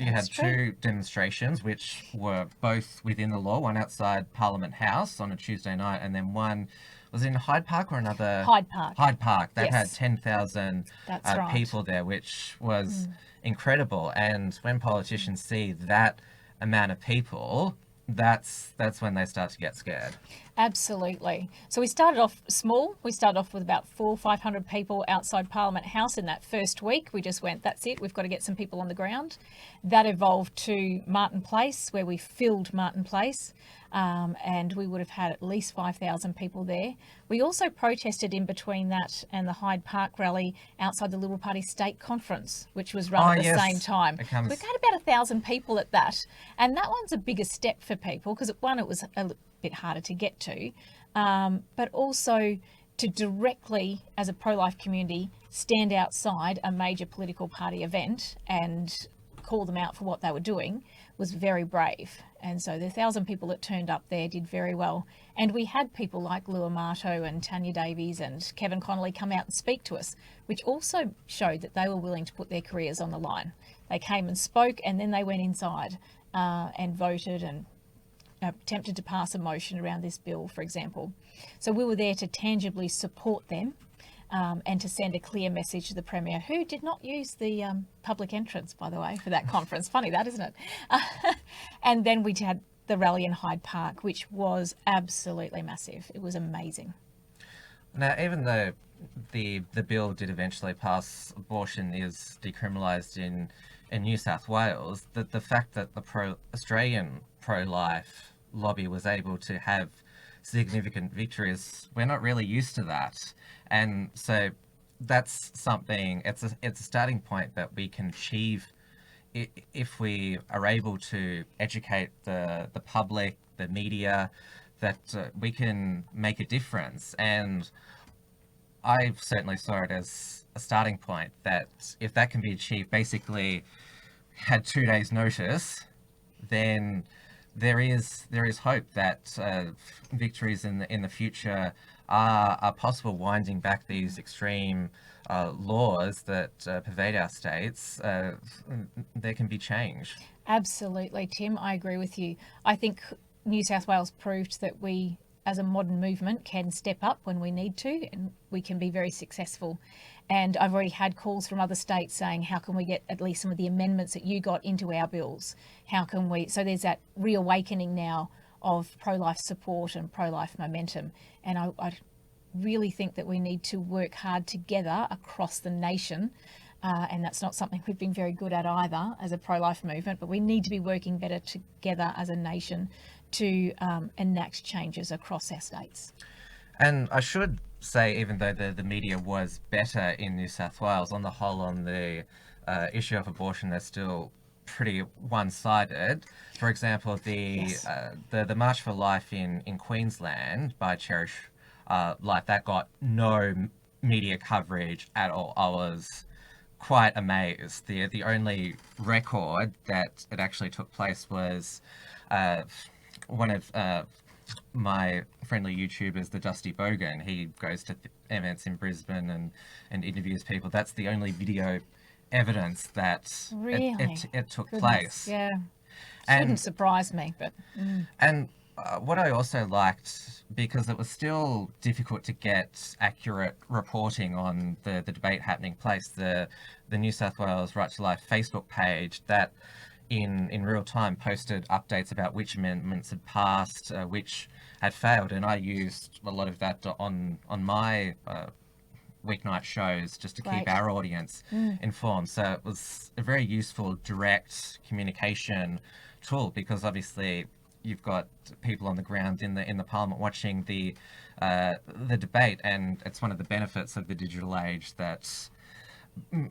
had That's true. two demonstrations, which were both within the law, one outside Parliament House on a Tuesday night, and then one was in Hyde Park or another... Hyde Park. Hyde Park. That had Yes. 10,000 That's right. people there, which was incredible. And when politicians see that amount of people, that's when they start to get scared. Absolutely. So we started off small. We started off with about 400 or 500 people outside Parliament House in that first week. We just went, that's it, we've got to get some people on the ground. That evolved to Martin Place, where we filled Martin Place, and we would have had at least 5,000 people there. We also protested in between that and the Hyde Park rally outside the Liberal Party State Conference, which was run at the same time. It So comes... we've had about 1,000 people at that. And that one's a bigger step for people because, one, it was a bit harder to get to, but also to directly, as a pro-life community, stand outside a major political party event and call them out for what they were doing was very brave. And so the 1,000 people that turned up there did very well. And we had people like Lou Amato and Tanya Davies and Kevin Connolly come out and speak to us, which also showed that they were willing to put their careers on the line. They came and spoke, and then they went inside and voted and attempted to pass a motion around this bill, for example. So we were there to tangibly support them and to send a clear message to the Premier, who did not use the public entrance, by the way, for that conference. Funny that, isn't it? And then we had the rally in Hyde Park, which was absolutely massive. It was amazing. Now, even though the bill did eventually pass, abortion is decriminalised in New South Wales, the fact that the Australian pro-life lobby was able to have significant victories, we're not really used to that. And so that's something, it's a starting point that we can achieve if we are able to educate the public, the media, that we can make a difference. And I certainly saw it as a starting point, that if that can be achieved, basically had 2 days notice, then there is hope that victories in the future are possible, winding back these extreme laws that pervade our states. There can be change. Absolutely, Tim. I agree with you. I think New South Wales proved that we, as a modern movement, can step up when we need to, and we can be very successful. And I've already had calls from other states saying, how can we get at least some of the amendments that you got into our bills? How can we? So there's that reawakening now of pro-life support and pro-life momentum. And I really think that we need to work hard together across the nation. And that's not something we've been very good at either as a pro-life movement, but we need to be working better together as a nation to enact changes across our states. And I should say, even though the media was better in New South Wales, on the whole, on the issue of abortion, they're still pretty one-sided. For example, the March for Life in Queensland by Cherish Life, that got no media coverage at all. I was quite amazed. The only record that it actually took place was one of my friendly YouTubers, the Dusty Bogan. He goes to events in Brisbane and interviews people. That's the only video evidence that Really? it took Goodness, place. Yeah. And- Shouldn't surprise me, but And what I also liked, because it was still difficult to get accurate reporting on the debate happening place, the New South Wales Right to Life Facebook page that in real time posted updates about which amendments had passed, which had failed, and I used a lot of that on my weeknight shows just to Great. keep our audience informed. So it was a very useful direct communication tool, because obviously you've got people on the ground in the Parliament watching the debate, and it's one of the benefits of the digital age that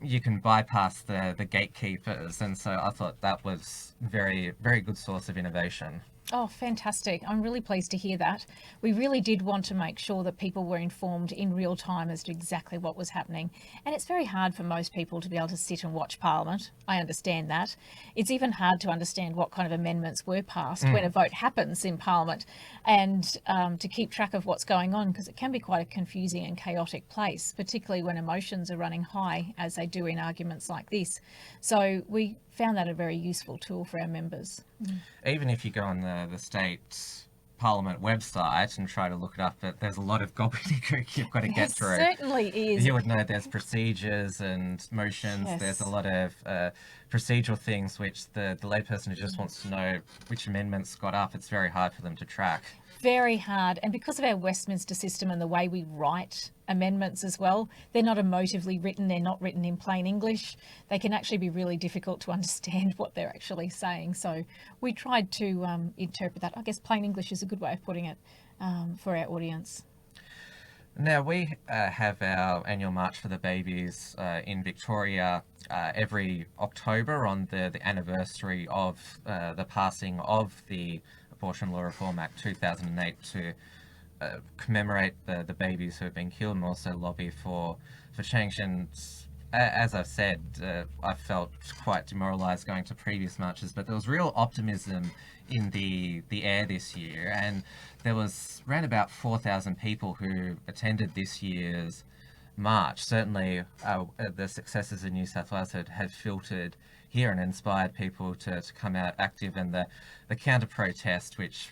you can bypass the gatekeepers. And so I thought that was very, very good source of innovation. Oh, fantastic. I'm really pleased to hear that. We really did want to make sure that people were informed in real time as to exactly what was happening. And it's very hard for most people to be able to sit and watch Parliament. I understand that. It's even hard to understand what kind of amendments were passed when a vote happens in Parliament, and to keep track of what's going on, because it can be quite a confusing and chaotic place, particularly when emotions are running high, as they do in arguments like this. So we found that a very useful tool for our members. Even if you go on the state Parliament website and try to look it up, there's a lot of gobbledygook you've got to get through. Certainly is. You would know there's procedures and motions. Yes. There's a lot of procedural things which the layperson who just wants to know which amendments got up, it's very hard for them to track. Very hard. And because of our Westminster system and the way we write amendments as well, they're not emotively written, they're not written in plain English. They can actually be really difficult to understand what they're actually saying. So we tried to interpret that. I guess plain English is a good way of putting it for our audience. Now, we have our annual March for the Babies in Victoria every October on the anniversary of the passing of the Abortion Law Reform Act 2008 to commemorate the babies who have been killed and also lobby for change. And as I've said, I felt quite demoralised going to previous marches, but there was real optimism in the air this year, and there was around about 4,000 people who attended this year's march. Certainly the successes in New South Wales had filtered here and inspired people to come out active, and the counter-protest, which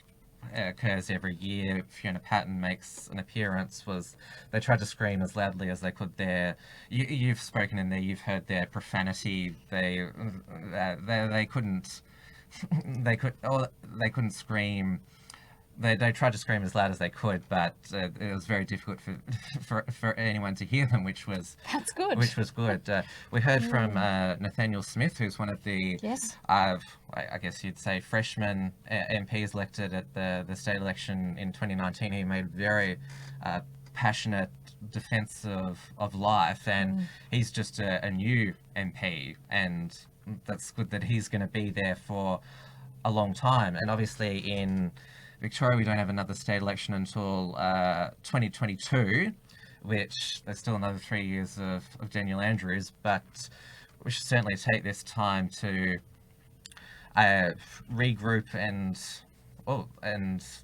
occurs every year, Fiona Patton makes an appearance, was they tried to scream as loudly as they could there. You've spoken in there, you've heard their profanity. They couldn't they couldn't scream. They tried to scream as loud as they could, but it was very difficult for anyone to hear them, which was good. We heard from Nathaniel Smith, who's one of the I guess you'd say freshman MPs elected at the state election in 2019. He made very passionate defence of life, and he's just a new MP, and that's good that he's going to be there for a long time. And obviously in Victoria, we don't have another state election until 2022, which there's still another 3 years of Daniel Andrews, but we should certainly take this time to regroup and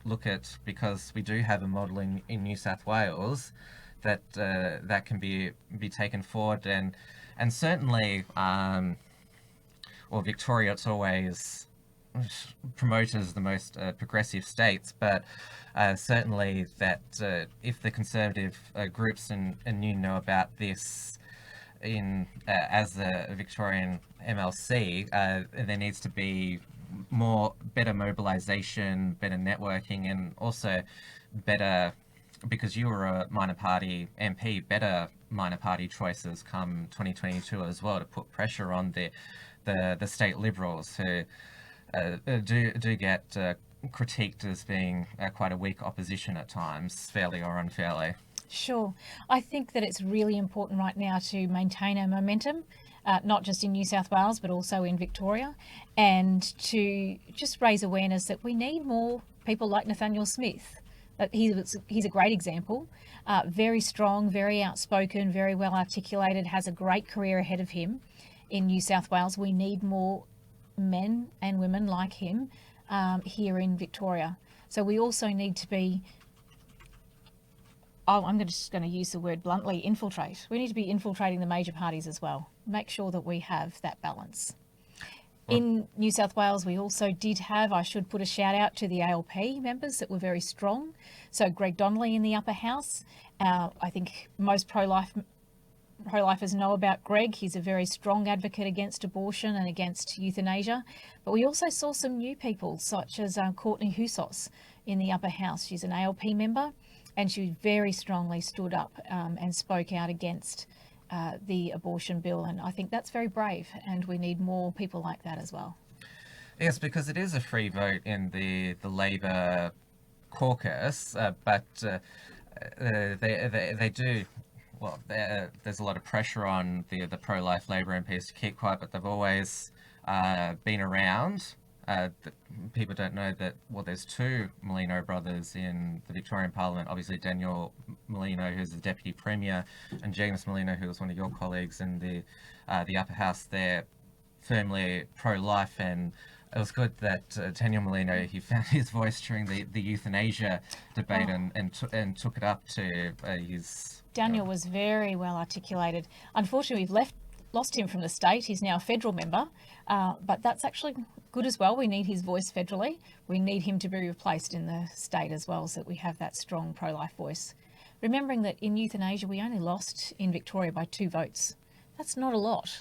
look at, because we do have a model in New South Wales that that can be taken forward, and certainly Victoria, it's always promoted as the most progressive states, but certainly that if the conservative groups and you know about this in as a Victorian MLC, there needs to be better mobilisation, better networking, and also better, because you were a minor party MP, better minor party choices come 2022 as well, to put pressure on the state Liberals who do get critiqued as being quite a weak opposition at times, fairly or unfairly. Sure. I think that it's really important right now to maintain our momentum, not just in New South Wales, but also in Victoria, and to just raise awareness that we need more people like Nathaniel Smith. He's a great example, very strong, very outspoken, very well articulated, has a great career ahead of him in New South Wales. We need more men and women like him here in Victoria. So we also need to be, just going to use the word bluntly, infiltrate. We need to be infiltrating the major parties as well. Make sure that we have that balance. In New South Wales, we also did have, I should put a shout out to the ALP members that were very strong. So Greg Donnelly in the upper house. I think most pro-lifers know about Greg. He's a very strong advocate against abortion and against euthanasia. But we also saw some new people, such as Courtney Houssos in the upper house. She's an ALP member, and she very strongly stood up and spoke out against the abortion bill. And I think that's very brave, and we need more people like that as well. Yes, because it is a free vote in the Labor caucus, but they do. Well, there's a lot of pressure on the pro-life Labor MPs to keep quiet, but they've always been around People don't know that, well, there's two Merlino brothers in the Victorian Parliament. Obviously, Daniel Merlino, who's the Deputy Premier, and James Merlino, who was one of your colleagues in the upper house. They're firmly pro-life, and it was good that Daniel Merlino, he found his voice during the euthanasia debate and took it up to his... Daniel was very well articulated. Unfortunately, we've lost him from the state. He's now a federal member, but that's actually good as well. We need his voice federally. We need him to be replaced in the state as well, so that we have that strong pro-life voice. Remembering that in euthanasia, we only lost in Victoria by 2 votes. That's not a lot.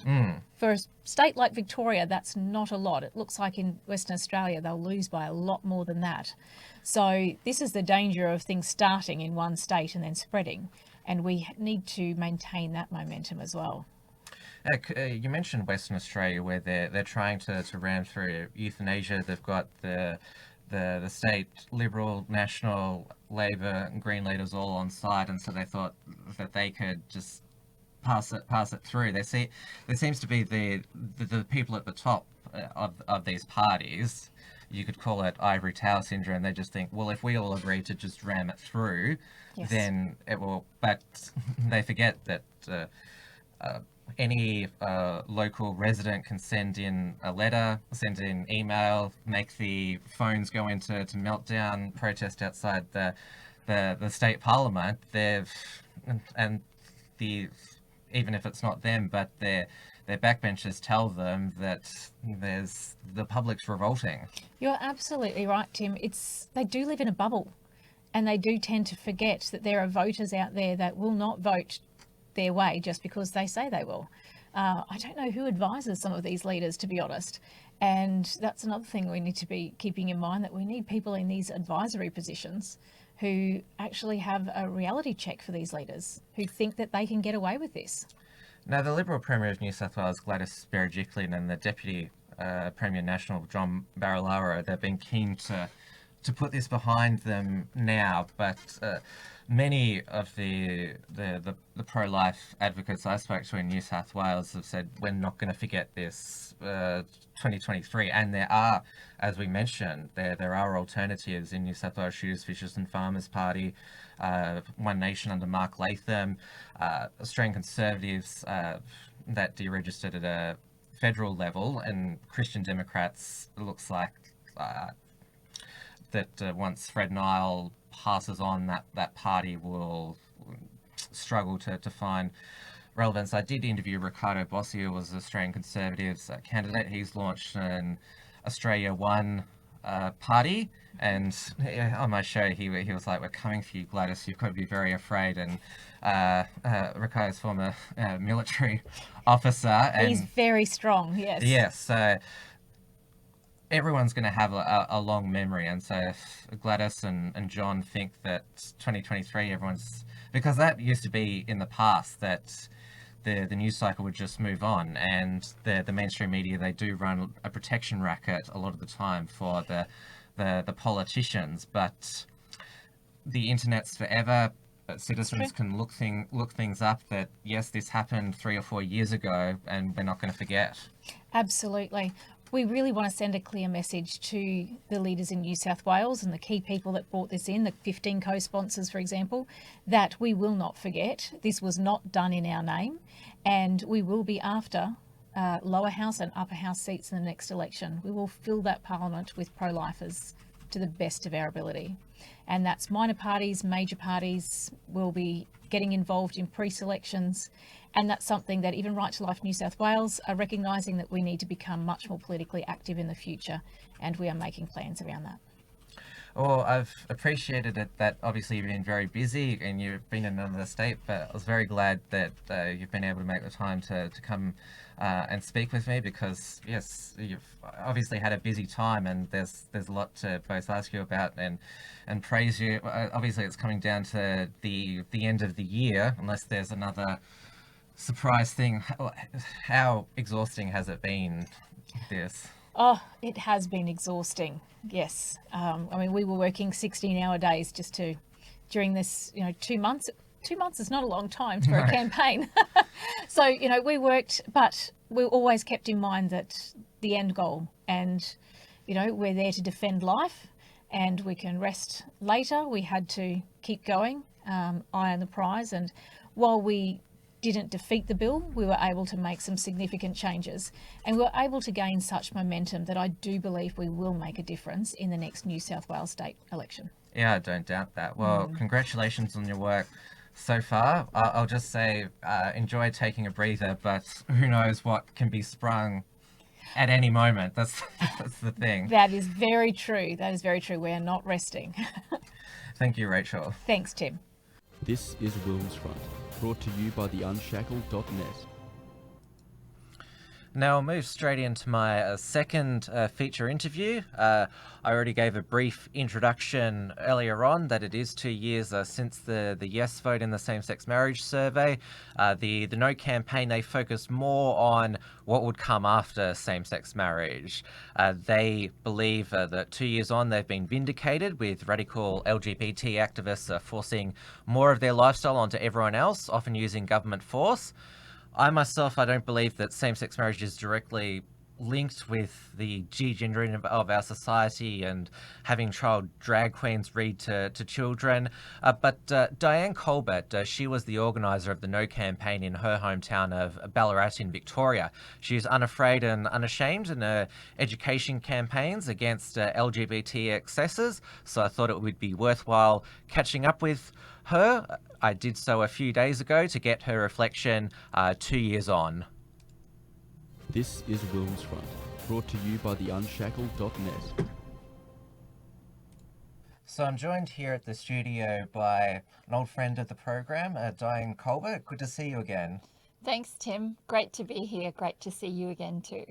For a state like Victoria, that's not a lot. It looks like in Western Australia, they'll lose by a lot more than that. So this is the danger of things starting in one state and then spreading. And we need to maintain that momentum as well. You mentioned Western Australia, where they're trying to ram through euthanasia. They've got the state Liberal, National, Labor and Green leaders all on side, and so they thought that they could just pass it through. There seems to be the people at the top of these parties. You could call it ivory tower syndrome. They just think, well, if we all agree to just ram it through, Yes. then it will. But they forget that any local resident can send in a letter, send in email, make the phones go into meltdown, protest outside the state parliament. Even if it's not them, but their backbenchers tell them that the public's revolting. You're absolutely right, Tim. They do live in a bubble, and they do tend to forget that there are voters out there that will not vote their way just because they say they will. I don't know who advises some of these leaders, to be honest. And that's another thing we need to be keeping in mind, that we need people in these advisory positions who actually have a reality check for these leaders, who think that they can get away with this. Now, the Liberal Premier of New South Wales, Gladys Berejiklian, and the Deputy Premier National, John Barilaro, they've been keen to put this behind them now, but many of the pro-life advocates I spoke to in New South Wales have said, we're not going to forget this 2023. And there are, as we mentioned, there are alternatives in New South Wales: Shooters, Fishers and Farmers Party, One Nation under Mark Latham, Australian Conservatives that deregistered at a federal level, and Christian Democrats. It looks like that once Fred Nile passes on, that party will struggle to find relevance. I did interview Ricardo Bossi, who was Australian Conservatives candidate. He's launched an Australia One party, and on my show he was like, we're coming for you, Gladys, you've got to be very afraid. And Ricardo's former military officer. And he's very strong, yes. Yes, so everyone's going to have a long memory, and so if Gladys and John think that 2023, because that used to be in the past that the news cycle would just move on, and the mainstream media, they do run a protection racket a lot of the time for the politicians, but the internet's forever. Citizens can look things up that, yes, this happened 3 or 4 years ago, and we're not going to forget. Absolutely. We really want to send a clear message to the leaders in New South Wales and the key people that brought this in, the 15 co-sponsors, for example, that we will not forget. This was not done in our name, and we will be after lower house and upper house seats in the next election. We will fill that parliament with pro-lifers to the best of our ability. And that's minor parties, major parties will be getting involved in pre-selections. And that's something that even Right to Life New South Wales are recognising, that we need to become much more politically active in the future. And we are making plans around that. Well, I've appreciated it that obviously you've been very busy and you've been in another state, but I was very glad that you've been able to make the time to come and speak with me, because yes, you've obviously had a busy time, and there's a lot to both ask you about and praise you. Obviously it's coming down to the end of the year, unless there's another surprise thing. How exhausting has it been, this? Oh, it has been exhausting. Yes. I mean, we were working 16-hour days during this, 2 months. 2 months is not a long time for a campaign. So, we worked, but we always kept in mind that the end goal, and, we're there to defend life and we can rest later. We had to keep going, eye on the prize. And while we didn't defeat the bill, we were able to make some significant changes, and we were able to gain such momentum that I do believe we will make a difference in the next New South Wales state election. Yeah, I don't doubt that. Well, congratulations on your work so far. I'll just say, enjoy taking a breather, but who knows what can be sprung at any moment. That's the thing. That is very true. That is very true. We are not resting. Thank you, Rachel. Thanks, Tim. This is WilmsFront, brought to you by the unshackled.net. Now I'll move straight into my second feature interview. I already gave a brief introduction earlier on that it is 2 years since the yes vote in the same-sex marriage survey. The No campaign, they focused more on what would come after same-sex marriage. They believe that 2 years on they've been vindicated, with radical LGBT activists forcing more of their lifestyle onto everyone else, often using government force. I myself, I don't believe that same-sex marriage is directly linked with the de-gendering of our society and having child drag queens read to children. But Dianne Colbert, she was the organiser of the No campaign in her hometown of Ballarat in Victoria. She's unafraid and unashamed in her education campaigns against LGBT excesses, so I thought it would be worthwhile catching up with her. I did so a few days ago to get her reflection 2 years on. This is WilmsFront, brought to you by the unshackled.net. So I'm joined here at the studio by an old friend of the program, Dianne Colbert. Good to see you again. Thanks, Tim. Great to be here. Great to see you again too.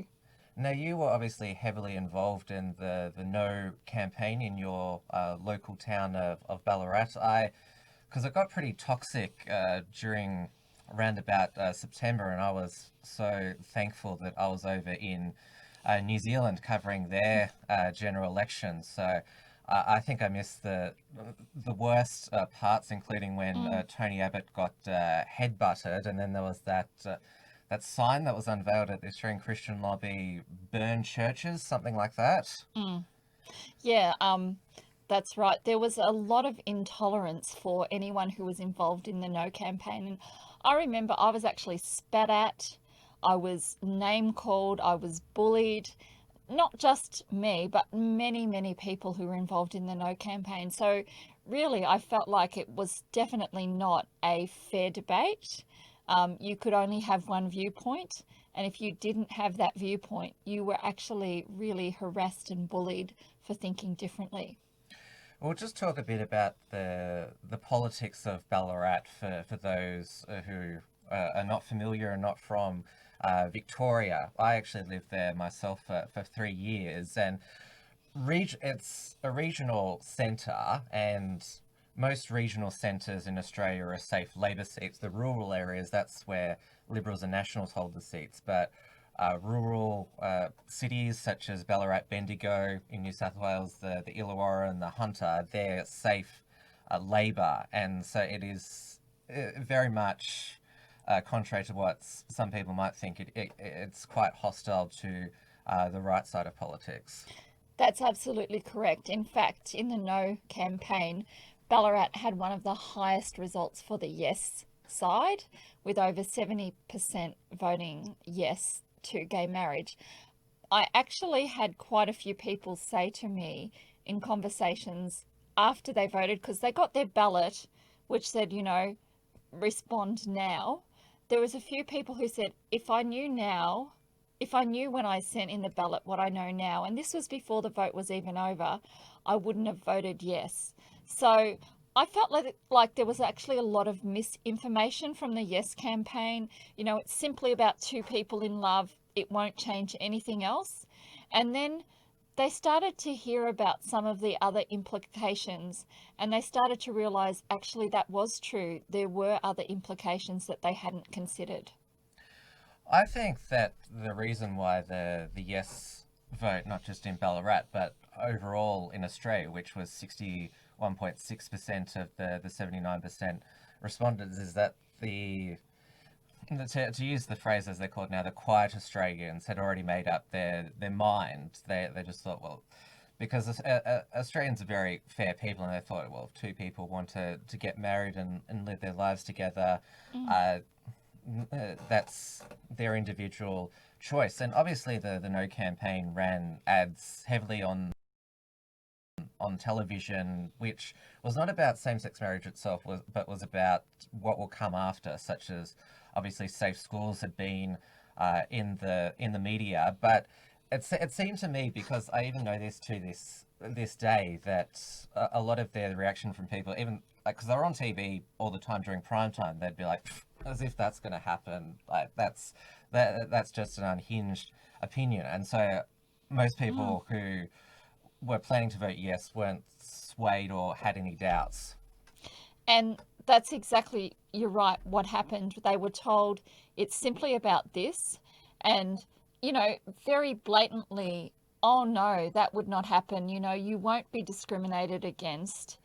Now, you were obviously heavily involved in the No campaign in your local town of Ballarat. Because it got pretty toxic during around about September, and I was so thankful that I was over in New Zealand covering their general election. So I think I missed the worst parts, including when Tony Abbott got headbutted, and then there was that sign that was unveiled at the Australian Christian Lobby, "Burn churches," something like that. Yeah, that's right. There was a lot of intolerance for anyone who was involved in the No campaign. And I remember I was actually spat at, I was name called, I was bullied. Not just me, but many, many people who were involved in the No campaign. So really, I felt like it was definitely not a fair debate. You could only have one viewpoint. And if you didn't have that viewpoint, you were actually really harassed and bullied for thinking differently. We'll just talk a bit about the politics of Ballarat for those who are not familiar and not from Victoria. I actually lived there myself for 3 years, and it's a regional centre, and most regional centres in Australia are safe Labor seats. The rural areas, that's where Liberals and Nationals hold the seats, but rural cities such as Ballarat, Bendigo in New South Wales, the Illawarra and the Hunter, they're safe Labor, and so it is very much contrary to what some people might think. It's quite hostile to the right side of politics. That's absolutely correct. In fact, in the No campaign, Ballarat had one of the highest results for the yes side, with over 70% voting yes to gay marriage. I actually had quite a few people say to me in conversations after they voted, because they got their ballot, which said, respond now. There was a few people who said, if I knew when I sent in the ballot what I know now, and this was before the vote was even over, I wouldn't have voted yes. So I felt like there was actually a lot of misinformation from the Yes campaign. It's simply about two people in love. It won't change anything else. And then they started to hear about some of the other implications, and they started to realise actually that was true. There were other implications that they hadn't considered. I think that the reason why the yes vote, not just in Ballarat, but overall in Australia, which was 61.6% of the 79% respondents, is that the to use the phrase as they're called now, the quiet Australians had already made up their mind. They just thought, well, because Australians are very fair people, and they thought, well, if two people want to get married and live their lives together, that's their individual choice. And obviously the No campaign ran ads heavily on television, which was not about same-sex marriage itself, but was about what will come after, such as obviously safe schools had been in the media. But it seemed to me, because I even know this to this day, that a lot of the reaction from people, even like, because they're on TV all the time during prime time, they'd be like, as if that's going to happen, like that's just an unhinged opinion. And so most people who were planning to vote yes weren't swayed or had any doubts. And that's exactly, you're right, what happened. They were told it's simply about this, and, you know, very blatantly, oh no, that would not happen. You know, you won't be discriminated against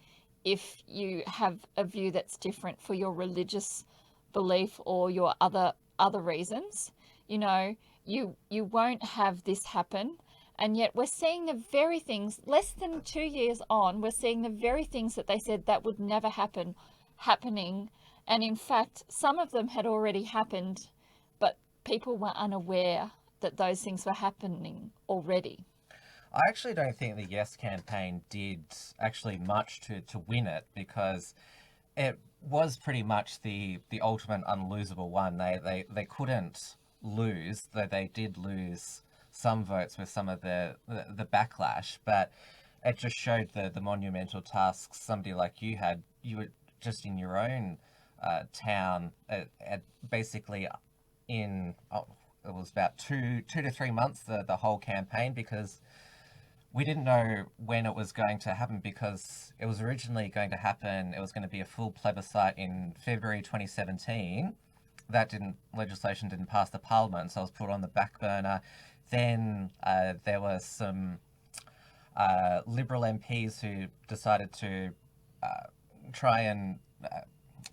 if you have a view that's different for your religious belief or your other reasons. You know, you won't have this happen. And yet we're seeing the very things, less than 2 years on, we're seeing the very things that they said that would never happen, happening. And in fact, some of them had already happened, but people were unaware that those things were happening already. I actually don't think the Yes campaign did actually much to win it, because it was pretty much the ultimate unlosable one. They couldn't lose, though they did lose some votes with some of the backlash, but it just showed the monumental tasks somebody like you had. You were just in your own town at basically in it was about two to 3 months, the whole campaign, because we didn't know when it was going to happen, because it was originally going to happen, it was going to be a full plebiscite in February 2017. That legislation didn't pass the parliament, so it was put on the back burner. Then there were some Liberal MPs who decided to try and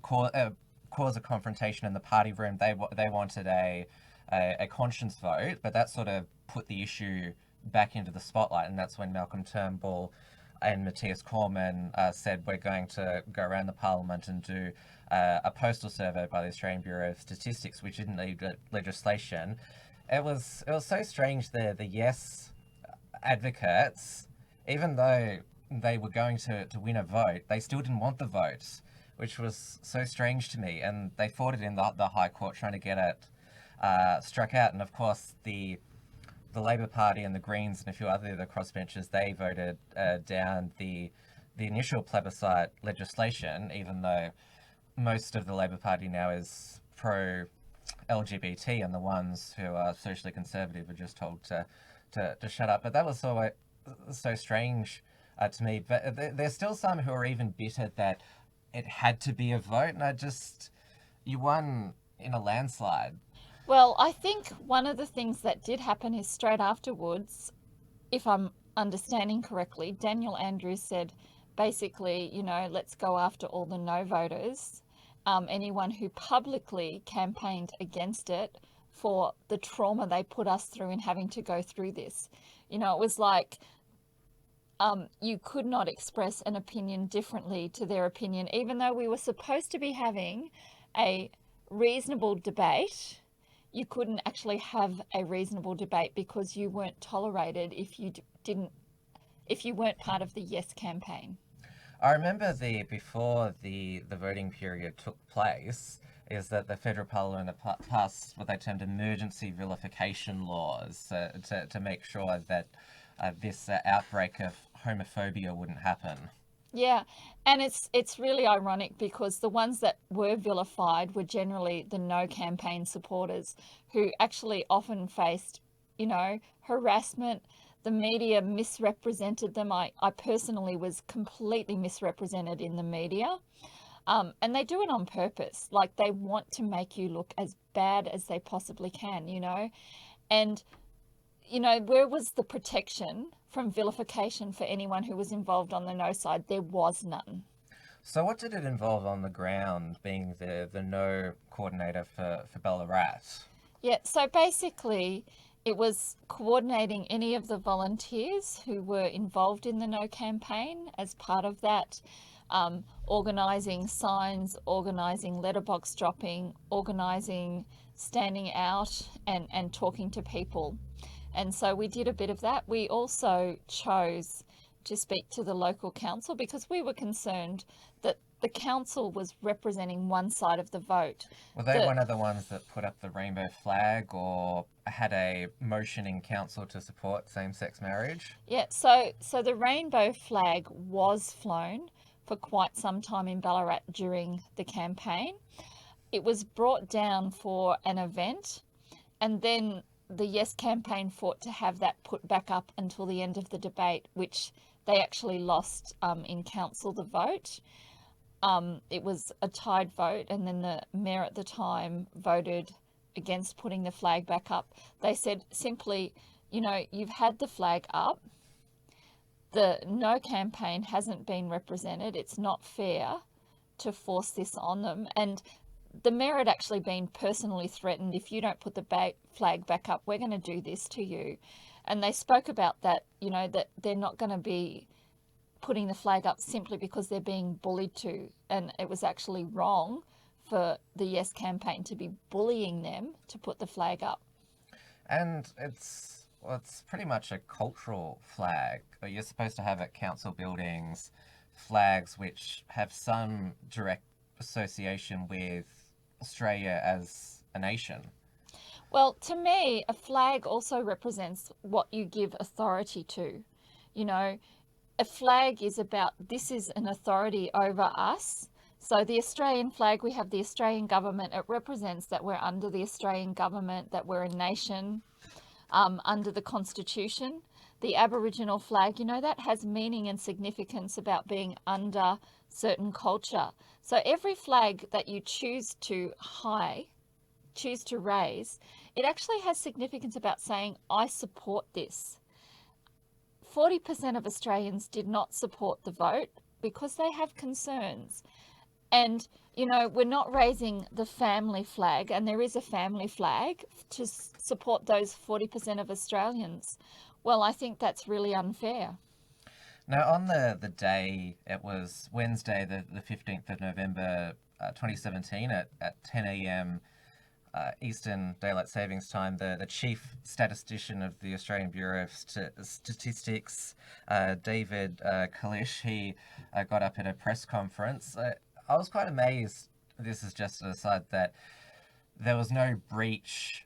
cause a confrontation in the party room. They wanted a conscience vote, but that sort of put the issue back into the spotlight, and that's when Malcolm Turnbull and Matthias Cormann said, we're going to go around the parliament and do a postal survey by the Australian Bureau of Statistics, which didn't need legislation. It was so strange. The Yes advocates, even though they were going to win a vote, they still didn't want the vote, which was so strange to me. And they fought it in the High Court, trying to get it struck out. And of course, the Labor Party and the Greens and a few other the crossbenchers, they voted down the initial plebiscite legislation, even though most of the Labor Party now is pro LGBT, and the ones who are socially conservative are just told to shut up. But that was so strange to me. But there's still some who are even bitter that it had to be a vote, and you won in a landslide. Well, I think one of the things that did happen is straight afterwards, if I'm understanding correctly, Daniel Andrews said, basically, you know, let's go after all the no voters, anyone who publicly campaigned against it, for the trauma they put us through in having to go through this. You know, it was like you could not express an opinion differently to their opinion, even though we were supposed to be having a reasonable debate. You couldn't actually have a reasonable debate because you weren't tolerated if you weren't part of the Yes campaign. I remember before the voting period took place, is that the federal parliament passed what they termed emergency vilification laws to make sure that this outbreak of homophobia wouldn't happen. Yeah, and it's really ironic because the ones that were vilified were generally the No campaign supporters, who actually often faced, you know, harassment. The media misrepresented them. I personally was completely misrepresented in the media. And they do it on purpose. Like, they want to make you look as bad as they possibly can, you know. And, you know, where was the protection from vilification for anyone who was involved on the No side? There was none. So what did it involve on the ground, being the no coordinator for Ballarat? Yeah, so basically, it was coordinating any of the volunteers who were involved in the No campaign as part of that, organising signs, organising letterbox dropping, organising standing out and talking to people. And so we did a bit of that. We also chose to speak to the local council because we were concerned that the council was representing one side of the vote. Were they one of the ones that put up the rainbow flag or had a motion in council to support same-sex marriage? Yeah, so the rainbow flag was flown for quite some time in Ballarat during the campaign. It was brought down for an event, and then the Yes campaign fought to have that put back up until the end of the debate, which they actually lost in council the vote. It was a tied vote, and then the mayor at the time voted against putting the flag back up. They said simply, you've had the flag up. The No campaign hasn't been represented. It's not fair to force this on them. And the mayor had actually been personally threatened. If you don't put the flag back up, we're going to do this to you. And they spoke about that, that they're not going to be putting the flag up simply because they're being bullied to. And it was actually wrong for the Yes campaign to be bullying them to put the flag up. And it's pretty much a cultural flag. You're supposed to have at council buildings flags which have some direct association with Australia as a nation. Well, to me, a flag also represents what you give authority to. A flag is about, this is an authority over us. So the Australian flag, we have the Australian government. It represents that we're under the Australian government, that we're a nation under the Constitution. The Aboriginal flag, that has meaning and significance about being under certain culture. So every flag that you choose to raise, it actually has significance about saying, I support this. 40% of Australians did not support the vote because they have concerns. And, we're not raising the family flag, and there is a family flag to support those 40% of Australians. Well, I think that's really unfair. Now, on the day, it was Wednesday, the 15th of November, 2017, at 10 a.m. Eastern Daylight Savings Time, the chief statistician of the Australian Bureau of Statistics, David Kalish, he got up at a press conference. I was quite amazed, this is just an aside, that there was no breach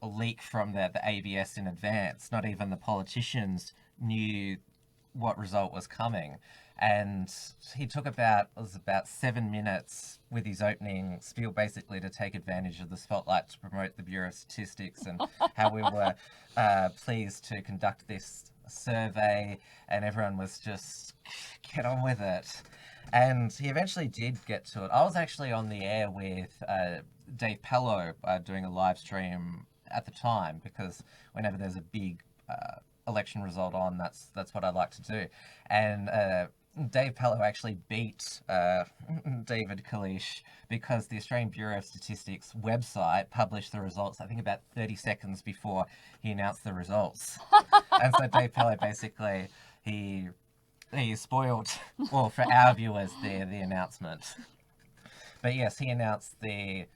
leak from the ABS in advance. Not even the politicians knew what result was coming. And he took about 7 minutes with his opening spiel, basically to take advantage of the spotlight to promote the Bureau of Statistics and how we were pleased to conduct this survey, and everyone was just, get on with it. And he eventually did get to it. I was actually on the air with Dave Pello doing a live stream at the time, because whenever there's a big election result on, that's what I like to do. And Dave Pello actually beat David Kalish because the Australian Bureau of Statistics website published the results, I think, about 30 seconds before he announced the results. And so Dave Pello basically, he spoiled, well, for our viewers, the announcement. But yes, he announced the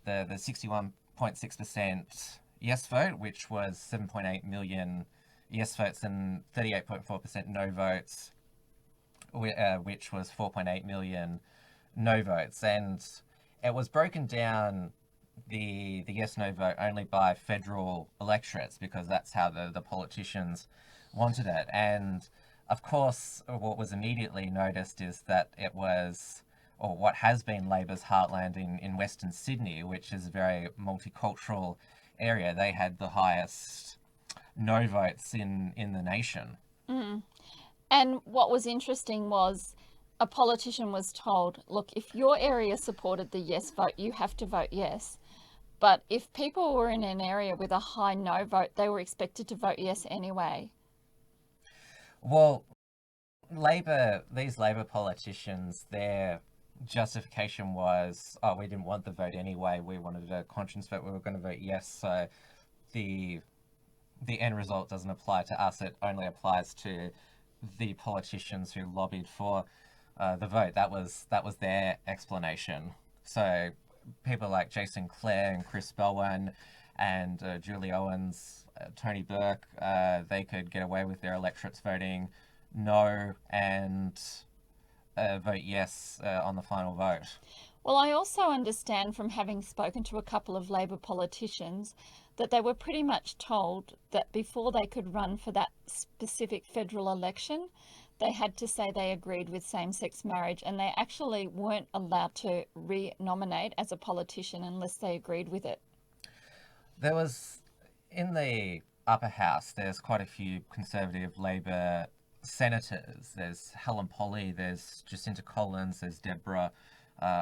61.6% yes vote, which was 7.8 million yes votes and 38.4% no votes, which was 4.8 million no votes. And it was broken down, the yes-no vote, only by federal electorates, because that's how the politicians wanted it. And of course, what was immediately noticed is that it was, or what has been, Labor's heartland in Western Sydney, which is a very multicultural area. They had the highest no votes in the nation. Mm. And what was interesting was a politician was told, look, if your area supported the yes vote, you have to vote yes. But if people were in an area with a high no vote, they were expected to vote yes anyway. Well, these Labor politicians, their justification was, oh, we didn't want the vote anyway. We wanted a conscience vote. We were going to vote yes. So the end result doesn't apply to us. It only applies to the politicians who lobbied for the vote. That was their explanation. So people like Jason Clare and Chris Bowen and Julie Owens, Tony Burke, they could get away with their electorates voting no and vote yes on the final vote. Well, I also understand from having spoken to a couple of Labor politicians that they were pretty much told that before they could run for that specific federal election, they had to say they agreed with same-sex marriage, and they actually weren't allowed to re-nominate as a politician unless they agreed with it. There was, in the upper house, there's quite a few Conservative Labor senators. There's Helen Polly, there's Jacinta Collins, there's Deborah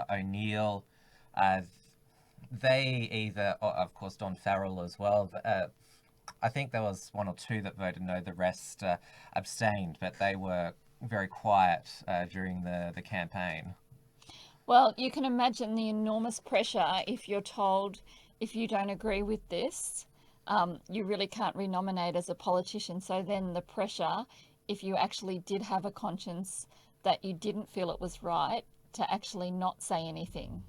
O'Neill. They either, of course, Don Farrell as well. I think there was one or two that voted no, the rest abstained, but they were very quiet during the campaign. Well, you can imagine the enormous pressure if you're told, if you don't agree with this, you really can't renominate as a politician. So then the pressure, if you actually did have a conscience that you didn't feel it was right, to actually not say anything.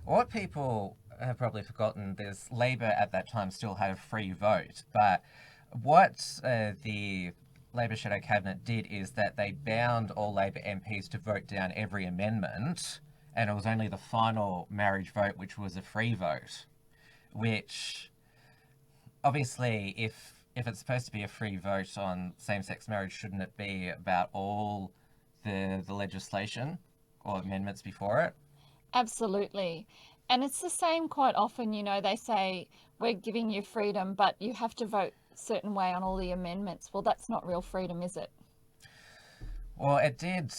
What people have probably forgotten, there's Labor at that time still had a free vote, but what the Labor Shadow Cabinet did is that they bound all Labor MPs to vote down every amendment, and it was only the final marriage vote which was a free vote, which obviously if it's supposed to be a free vote on same-sex marriage, shouldn't it be about all the legislation or amendments before it? Absolutely. And it's the same quite often, you know, they say, we're giving you freedom, but you have to vote a certain way on all the amendments. Well, that's not real freedom, is it? Well, it did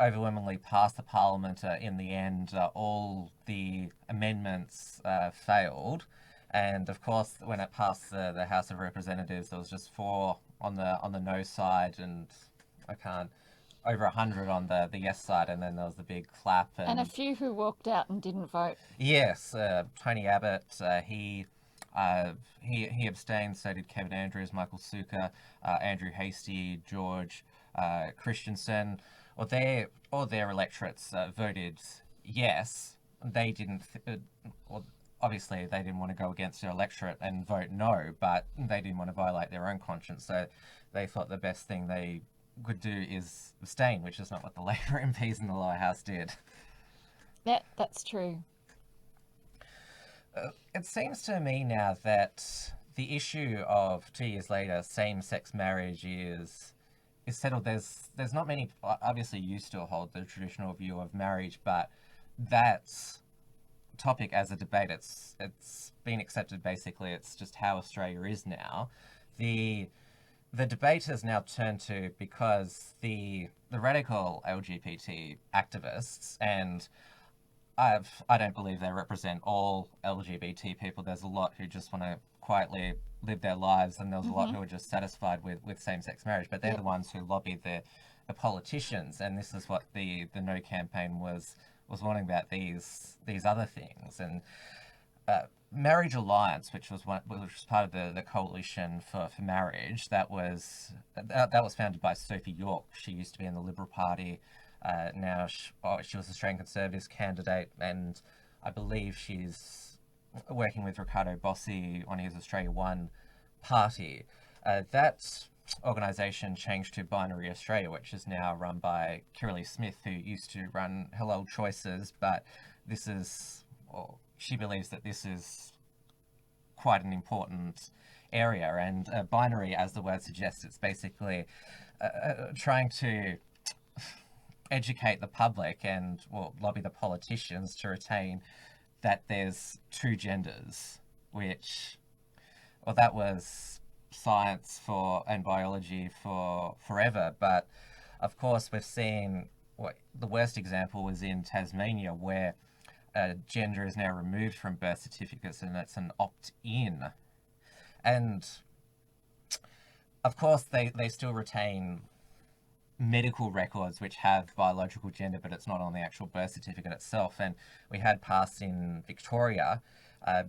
overwhelmingly pass the Parliament in the end. All the amendments failed. And of course, when it passed the House of Representatives, there was just 4 on the no side, and over 100 on the yes side, and then there was the big clap. And a few who walked out and didn't vote. Yes, Tony Abbott, he abstained, so did Kevin Andrews, Michael Sukkar, Andrew Hastie, George Christensen. All their electorates voted yes. They didn't, obviously they didn't want to go against their electorate and vote no, but they didn't want to violate their own conscience, so they thought the best thing they could do is abstain, which is not what the Labor MPs in the lower house did. That's true. It seems to me now that the issue of 2 years later same-sex marriage is settled. There's not many. Obviously, you still hold the traditional view of marriage, but that topic as a debate, it's been accepted. Basically, it's just how Australia is now. The debate has now turned to, because the radical LGBT activists, and I don't believe they represent all LGBT people. There's a lot who just want to quietly live their lives, and there's a lot who are just satisfied with same-sex marriage, but they're the ones who lobby the politicians, and this is what the No campaign was wanting about these other things. And Marriage Alliance, which was part of the coalition for marriage, that was founded by Sophie York. She used to be in the Liberal Party. Now she was Australian Conservatives candidate, and I believe she's working with Ricardo Bossi on his Australia One party. That organisation changed to Binary Australia, which is now run by Kirralie Smith, who used to run Hello Choices, but this is, well, she believes that this is quite an important area, and binary, as the word suggests, it's basically trying to educate the public and, well, lobby the politicians to retain that there's 2 genders, which, well, that was science and biology for forever, but of course we've seen the worst example was in Tasmania, where gender is now removed from birth certificates and it's an opt-in. And of course they still retain medical records which have biological gender, but it's not on the actual birth certificate itself. And we had passed in Victoria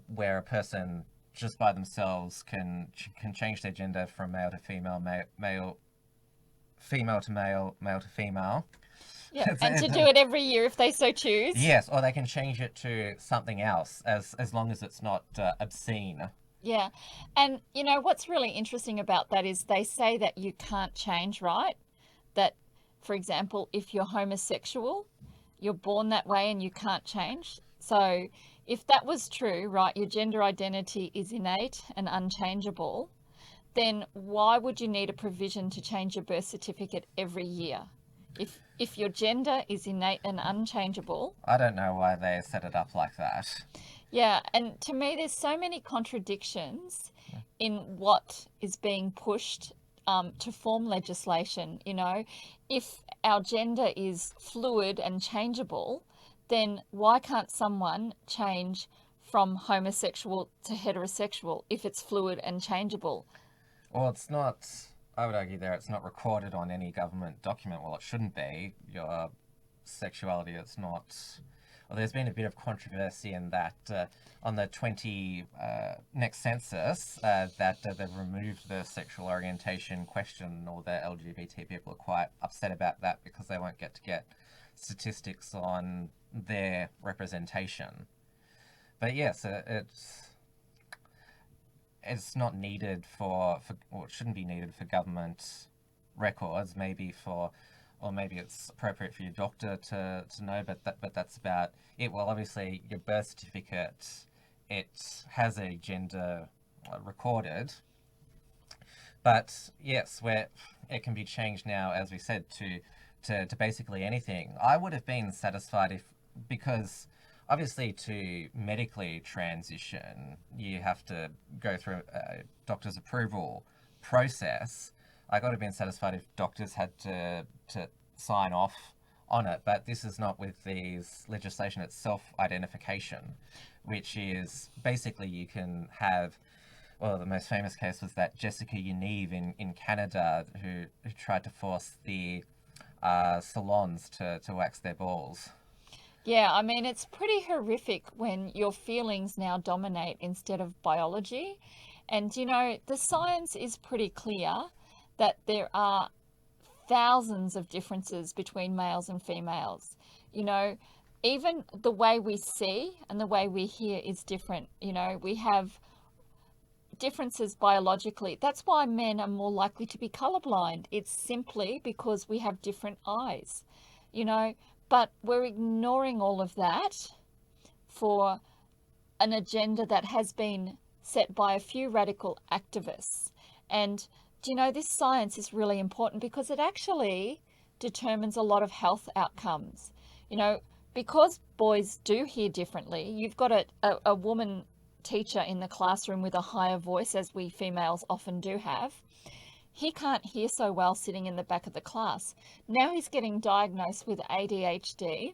where a person just by themselves can change their gender from male to female, female to male, male to female. Yeah, and to do it every year if they so choose. Yes, or they can change it to something else as long as it's not obscene. Yeah, and you know what's really interesting about that is they say that you can't change, right? That, for example, if you're homosexual, you're born that way and you can't change. So if that was true, right, your gender identity is innate and unchangeable, then why would you need a provision to change your birth certificate every year? If your gender is innate and unchangeable. I don't know why they set it up like that. Yeah, and to me, there's so many contradictions in what is being pushed to form legislation. You know, if our gender is fluid and changeable, then why can't someone change from homosexual to heterosexual if it's fluid and changeable? Well, it's not, I would argue there, it's not recorded on any government document. Well, it shouldn't be. Your sexuality, it's not. Well, there's been a bit of controversy in that on the next census that they've removed the sexual orientation question. All the LGBT people are quite upset about that because they won't get statistics on their representation. But yes, it's not needed or it shouldn't be needed for government records. Maybe it's appropriate for your doctor to know, but that's about it. Well, obviously your birth certificate, it has a gender recorded, but yes, where it can be changed now, as we said, to basically anything. I would have been satisfied because obviously to medically transition, you have to go through a doctor's approval process. I got to have been satisfied if doctors had to sign off on it, but this is not with these legislation. It's self-identification, which is basically you can have, well, the most famous case was that Jessica Yaniv in Canada who tried to force the salons to wax their balls. Yeah, I mean, it's pretty horrific when your feelings now dominate instead of biology. And, you know, the science is pretty clear that there are thousands of differences between males and females. You know, even the way we see and the way we hear is different. You know, we have differences biologically. That's why men are more likely to be colorblind. It's simply because we have different eyes, you know. But we're ignoring all of that for an agenda that has been set by a few radical activists. And, do you know, this science is really important because it actually determines a lot of health outcomes. You know, because boys do hear differently, you've got a woman teacher in the classroom with a higher voice, as we females often do have. He can't hear so well sitting in the back of the class. Now he's getting diagnosed with ADHD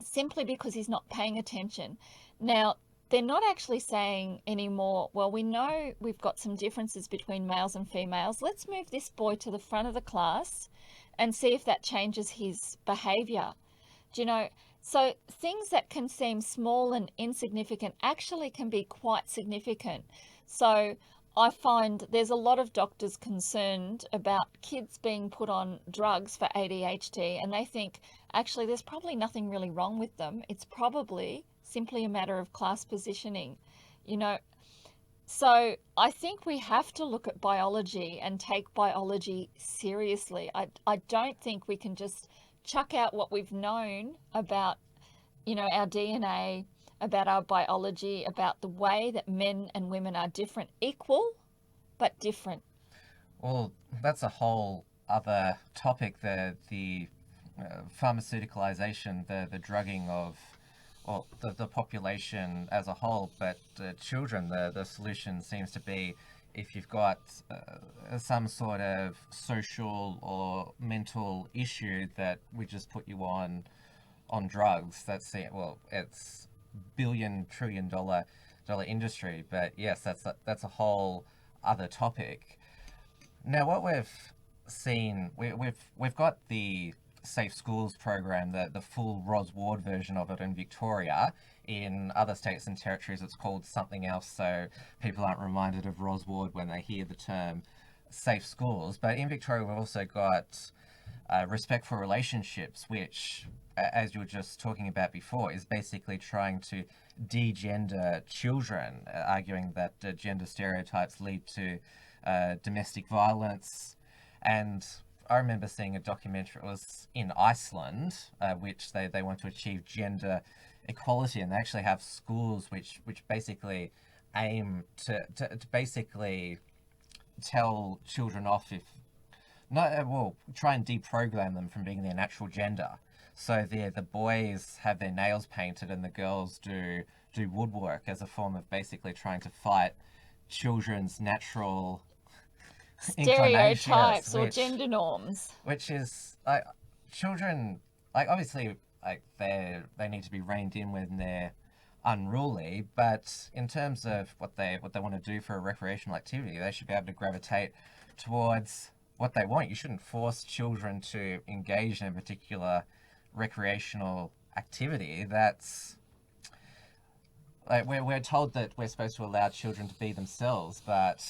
simply because he's not paying attention. Now, they're not actually saying anymore, well, we know we've got some differences between males and females. Let's move this boy to the front of the class and see if that changes his behavior. Do you know? So things that can seem small and insignificant actually can be quite significant. So I find there's a lot of doctors concerned about kids being put on drugs for ADHD, and they think actually there's probably nothing really wrong with them. It's probably simply a matter of class positioning, you know. So I think we have to look at biology and take biology seriously. I don't think we can just chuck out what we've known about, you know, our DNA, about our biology, about the way that men and women are different, equal, but different. Well, that's a whole other topic, the pharmaceuticalization, the drugging of, well, the population as a whole, but children, the solution seems to be if you've got some sort of social or mental issue that we just put you on drugs. That's it. Well, it's $1 trillion industry, but yes, that's a whole other topic. Now, what we've seen we've got the Safe Schools program, the full Ros Ward version of it in Victoria. In other states and territories, it's called something else, so people aren't reminded of Ros Ward when they hear the term safe schools. But in Victoria, we've also got respect for relationships, which, as you were just talking about before, is basically trying to de-gender children, arguing that gender stereotypes lead to domestic violence. And I remember seeing a documentary, it was in Iceland, which they want to achieve gender equality, and they actually have schools which basically aim to basically tell children off if not, well, try and deprogram them from being their natural gender. So the boys have their nails painted and the girls do woodwork as a form of basically trying to fight children's natural Stereotypes or which, gender norms. which is like children, like obviously like they need to be reined in when they're unruly, but in terms of what they want to do for a recreational activity, they should be able to gravitate towards what they want. You shouldn't force children to engage in a particular recreational activity. That's like we're told that we're supposed to allow children to be themselves, but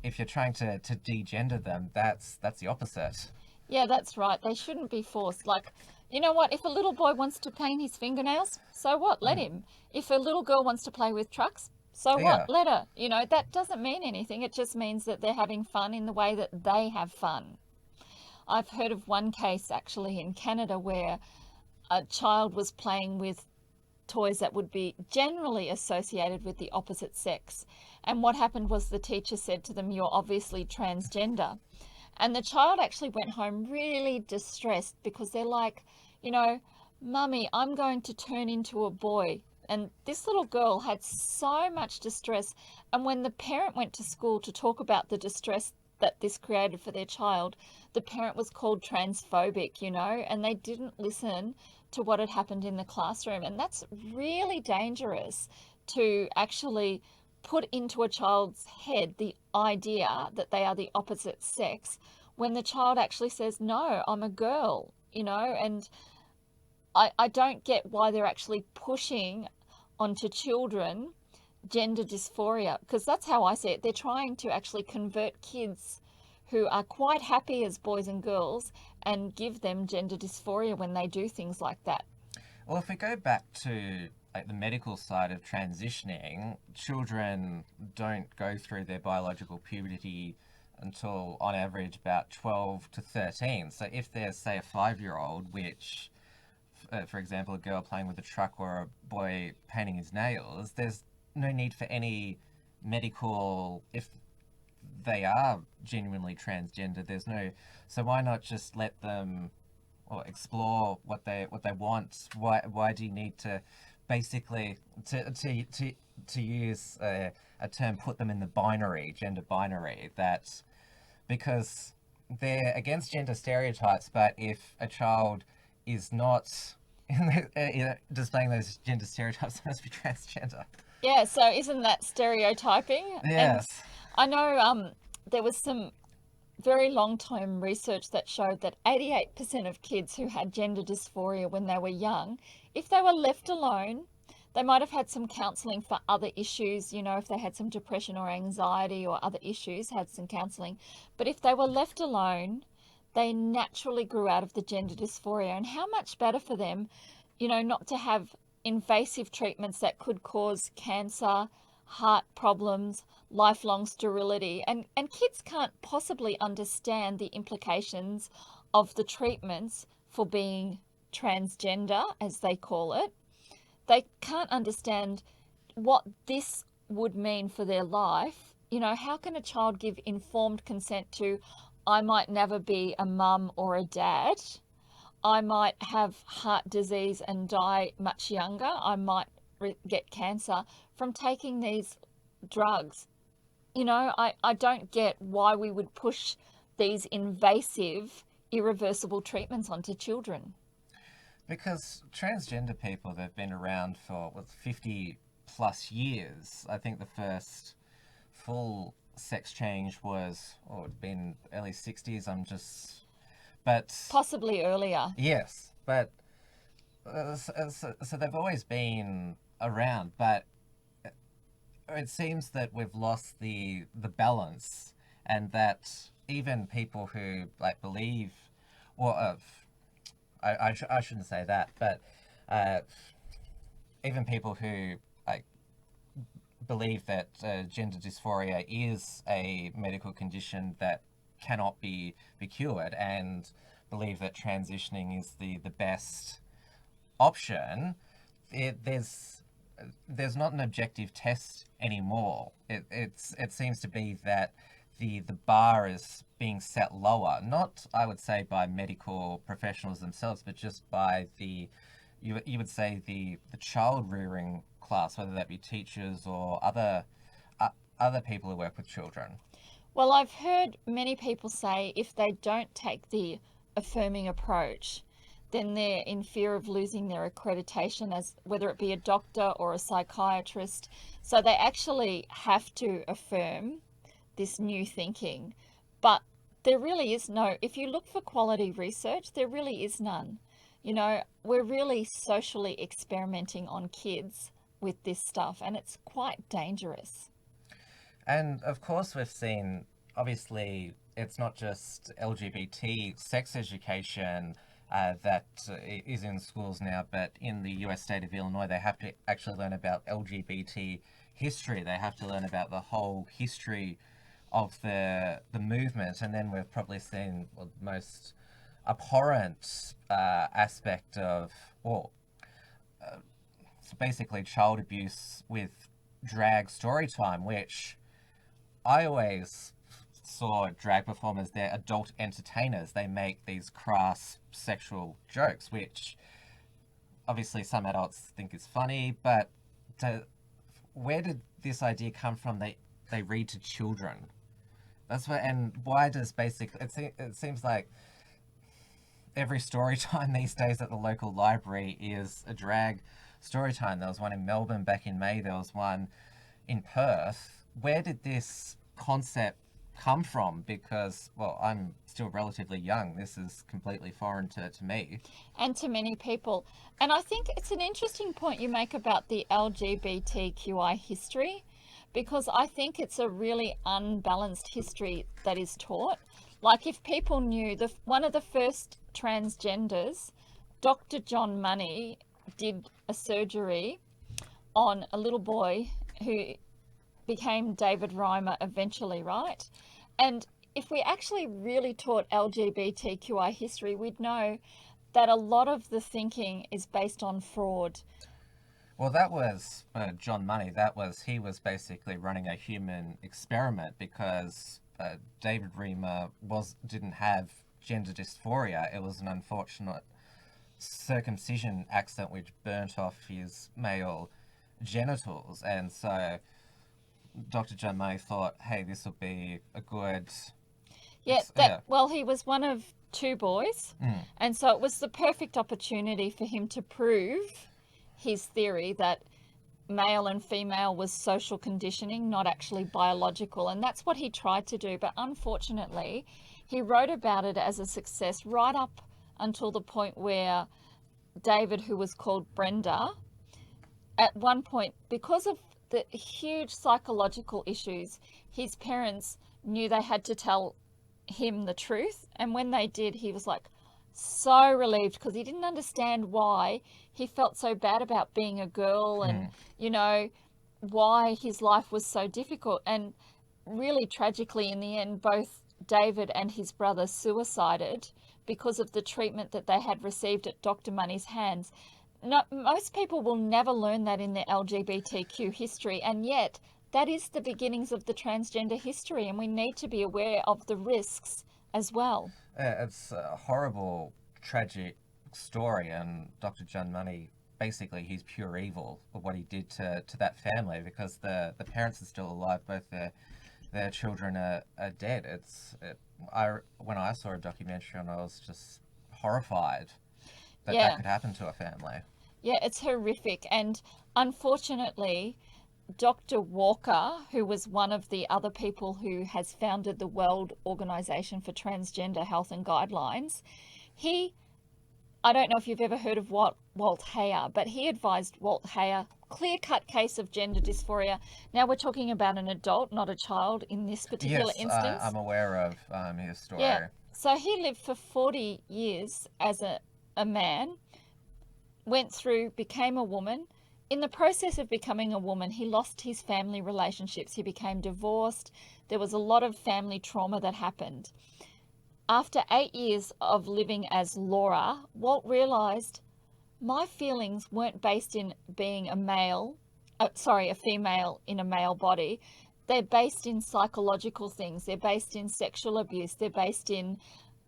if you're trying to de-gender them, that's the opposite. Yeah, that's right. They shouldn't be forced. Like, you know what? If a little boy wants to paint his fingernails, so what? Let him. If a little girl wants to play with trucks, so Yeah. what? Let her. You know, that doesn't mean anything. It just means that they're having fun in the way that they have fun. I've heard of one case actually in Canada where a child was playing with toys that would be generally associated with the opposite sex. And what happened was the teacher said to them, "You're obviously transgender." And the child actually went home really distressed because they're like, you know, "Mummy, I'm going to turn into a boy." And this little girl had so much distress. And when the parent went to school to talk about the distress that this created for their child, the parent was called transphobic, you know, and they didn't listen to what had happened in the classroom. And that's really dangerous, to actually put into a child's head the idea that they are the opposite sex when the child actually says, "No, I'm a girl," you know. And I don't get why they're actually pushing onto children gender dysphoria, because that's how I see it. They're trying to actually convert kids who are quite happy as boys and girls and give them gender dysphoria when they do things like that. Well, if we go back to like the medical side of transitioning, children don't go through their biological puberty until on average about 12 to 13. So if there's, say, a 5-year-old, which, for example, a girl playing with a truck or a boy painting his nails, there's no need for any medical, if they are genuinely transgender, there's no, so why not just let them or explore what they want? Why do you need to basically to use a term, put them in the binary, gender binary? That because they're against gender stereotypes, but if a child is not displaying those gender stereotypes, they must be transgender. Yeah, so isn't that stereotyping? Yes. And I know there was some very long-term research that showed that 88% of kids who had gender dysphoria when they were young, if they were left alone, they might have had some counselling for other issues, you know, if they had some depression or anxiety or other issues, had some counselling. But if they were left alone, they naturally grew out of the gender dysphoria. And how much better for them, you know, not to have invasive treatments that could cause cancer, heart problems, lifelong sterility. And kids can't possibly understand the implications of the treatments for being transgender, as they call it. They can't understand what this would mean for their life. You know, how can a child give informed consent to, "I might never be a mum or a dad. I might have heart disease and die much younger. I might get cancer from taking these drugs." You know, I don't get why we would push these invasive, irreversible treatments onto children. Because transgender people, they've been around for 50 plus years. I think the first full sex change was, it'd been early 60s. But Possibly earlier. yes, but so they've always been around, but it seems that we've lost the balance, and that even people who believe, or I shouldn't say that, but even people who believe that gender dysphoria is a medical condition that cannot be cured, and believe that transitioning is the best option. There's not an objective test anymore. It seems to be that the bar is being set lower, not, I would say, by medical professionals themselves, but just by you would say the child rearing class, whether that be teachers or other people who work with children. Well, I've heard many people say if they don't take the affirming approach, then they're in fear of losing their accreditation as whether it be a doctor or a psychiatrist. So they actually have to affirm this new thinking. But there really is no, if you look for quality research, there really is none. You know, we're really socially experimenting on kids with this stuff, and it's quite dangerous. And of course, we've seen, obviously, it's not just LGBT sex education that is in schools now, but in the US state of Illinois, they have to actually learn about LGBT history. They have to learn about the whole history of the movement. And then we've probably seen the most abhorrent aspect of, so basically child abuse with drag story time, which I always saw drag performers, they're adult entertainers. They make these crass sexual jokes, which obviously some adults think is funny, but where did this idea come from? They read to children. That's what, and why does it seems like every story time these days at the local library is a drag story time. There was one in Melbourne back in May. There was one in Perth. Where did this concept come from? Because, well, I'm still relatively young. This is completely foreign to me. And to many people. And I think it's an interesting point you make about the LGBTQI history, because I think it's a really unbalanced history that is taught. Like, if people knew, one of the first transgenders, Dr. John Money, did a surgery on a little boy who became David Reimer eventually, right? And if we actually really taught LGBTQI history, we'd know that a lot of the thinking is based on fraud. Well, that was John Money. He was basically running a human experiment, because David Reimer didn't have gender dysphoria. It was an unfortunate circumcision accident which burnt off his male genitals, and so Dr. John Money thought, hey, this will be a good... Well, he was one of two boys, and so it was the perfect opportunity for him to prove his theory that male and female was social conditioning, not actually biological, and that's what he tried to do. But unfortunately, he wrote about it as a success right up until the point where David, who was called Brenda, at one point, because of the huge psychological issues, his parents knew they had to tell him the truth. And when they did, he was like so relieved, because he didn't understand why he felt so bad about being a girl, and, you know, why his life was so difficult. And really tragically, in the end, both David and his brother suicided because of the treatment that they had received at Dr. Money's hands. No, most people will never learn that in their LGBTQ history, and yet that is the beginnings of the transgender history, and we need to be aware of the risks as well. It's a horrible, tragic story, and Dr. John Money, basically, he's pure evil of what he did to that family, because the parents are still alive, both their children are dead. When I saw a documentary on it, I was just horrified that could happen to a family. Yeah, it's horrific. And unfortunately, Dr. Walker, who was one of the other people who has founded the World Organization for Transgender Health and Guidelines, I don't know if you've ever heard of Walt Heyer, but he advised Walt Heyer, clear-cut case of gender dysphoria. Now we're talking about an adult, not a child in this particular instance. I'm aware of his story. Yeah. So he lived for 40 years as a man, went through, became a woman. In the process of becoming a woman, he lost his family relationships. He became divorced. There was a lot of family trauma that happened. After 8 years of living as Laura, Walt realized my feelings weren't based in being a female in a male body. They're based in psychological things. They're based in sexual abuse. They're based in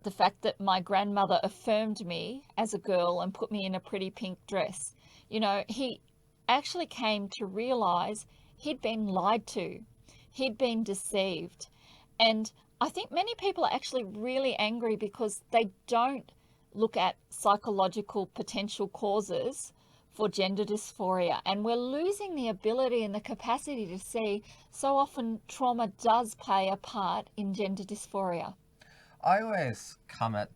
the fact that my grandmother affirmed me as a girl and put me in a pretty pink dress. You know, he actually came to realize he'd been lied to. He'd been deceived. And I think many people are actually really angry because they don't look at psychological potential causes for gender dysphoria. And we're losing the ability and the capacity to see so often trauma does play a part in gender dysphoria. I always come at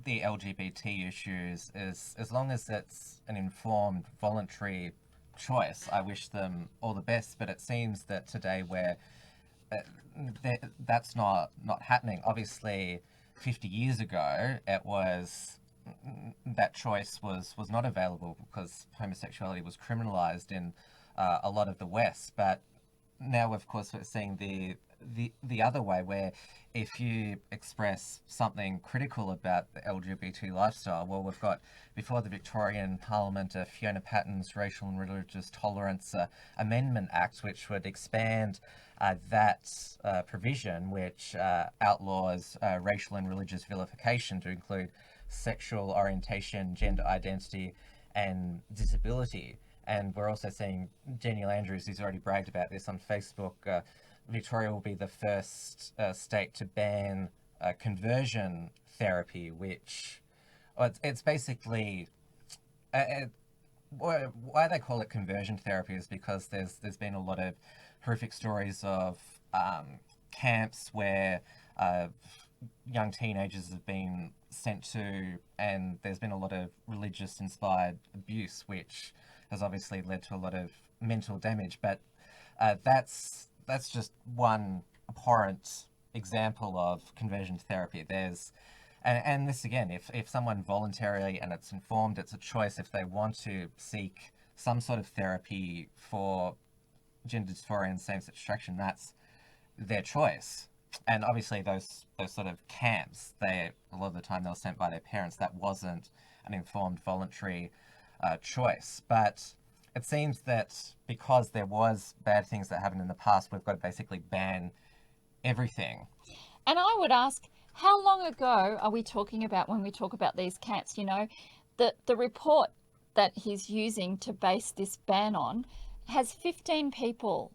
the LGBT issues as long as it's an informed, voluntary choice. I wish them all the best, but it seems that today that's not happening. Obviously, 50 years ago, that choice was not available because homosexuality was criminalized in a lot of the West. But now, of course, we're seeing the other way, where if you express something critical about the LGBT lifestyle, well, we've got, before the Victorian Parliament, Fiona Patton's Racial and Religious Tolerance Amendment Act, which would expand that provision, which outlaws racial and religious vilification to include sexual orientation, gender identity, and disability. And we're also seeing Daniel Andrews, who's already bragged about this on Facebook. Victoria will be the first state to ban conversion therapy, which it's basically why they call it conversion therapy is because there's been a lot of horrific stories of camps where young teenagers have been sent to, and there's been a lot of religious inspired abuse, which has obviously led to a lot of mental damage. But that's just one abhorrent example of conversion therapy. And this again, if someone voluntarily, and it's informed, it's a choice, if they want to seek some sort of therapy for gender dysphoria and same-sex attraction, that's their choice. And obviously those sort of camps, a lot of the time they were sent by their parents. That wasn't an informed voluntary choice. But it seems that because there was bad things that happened in the past, we've got to basically ban everything. And I would ask, how long ago are we talking about when we talk about these camps? You know, the report that he's using to base this ban on has 15 people.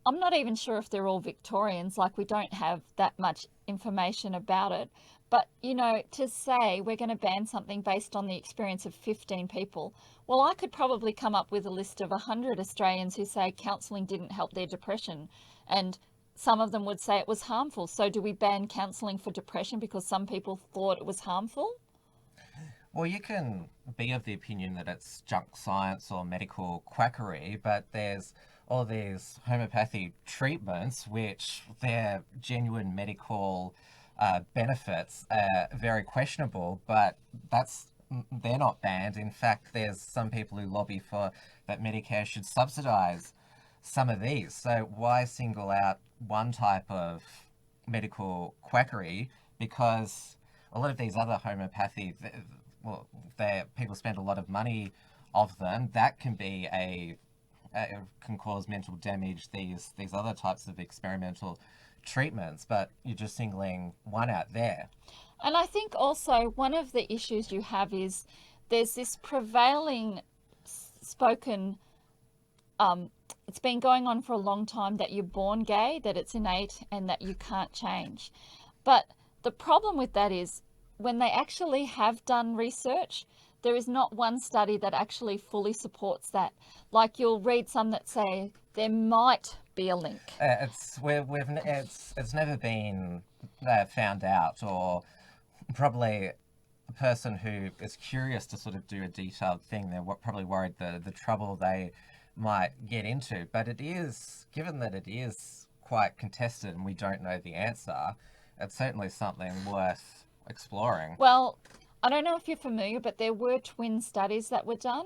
I'm not even sure if they're all Victorians, like we don't have that much information about it. But, you know, to say we're going to ban something based on the experience of 15 people, well, I could probably come up with a list of 100 Australians who say counselling didn't help their depression. And some of them would say it was harmful. So do we ban counselling for depression because some people thought it was harmful? Well, you can be of the opinion that it's junk science or medical quackery, but there's all these homeopathy treatments which their genuine medical benefits are very questionable, but they're not banned. In fact, there's some people who lobby for that Medicare should subsidise some of these. So why single out one type of medical quackery? Because a lot of these other homeopathy, people spend a lot of money of them. That can be can cause mental damage, these other types of experimental treatments, but you're just singling one out there. And I think also one of the issues you have is there's this prevailing spoken, it's been going on for a long time, that you're born gay, that it's innate and that you can't change. But the problem with that is when they actually have done research, there is not one study that actually fully supports that. Like, you'll read some that say there might be a link. It's never been found out, or probably a person who is curious to sort of do a detailed thing, they're probably worried the trouble they might get into. But it is, given that it is quite contested and we don't know the answer, it's certainly something worth exploring. Well, I don't know if you're familiar, but there were twin studies that were done,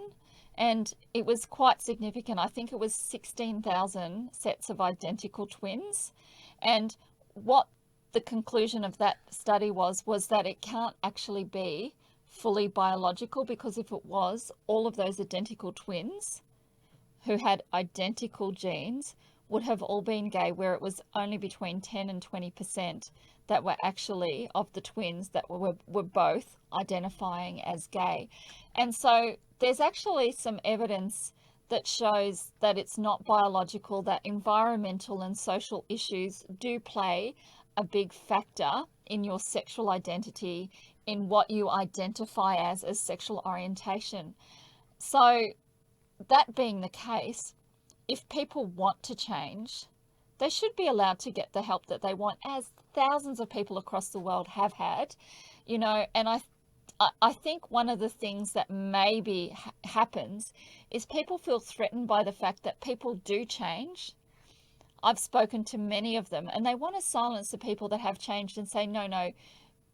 and it was quite significant. I think it was 16,000 sets of identical twins. And what the conclusion of that study was that it can't actually be fully biological, because if it was, all of those identical twins who had identical genes would have all been gay, where it was only between 10 and 20% that were actually of the twins that were both identifying as gay. And so there's actually some evidence that shows that it's not biological, that environmental and social issues do play a big factor in your sexual identity, in what you identify as sexual orientation. So that being the case, if people want to change, they should be allowed to get the help that they want, as thousands of people across the world have had, you know. And I think one of the things that maybe happens is people feel threatened by the fact that people do change. I've spoken to many of them, and they want to silence the people that have changed and say, no,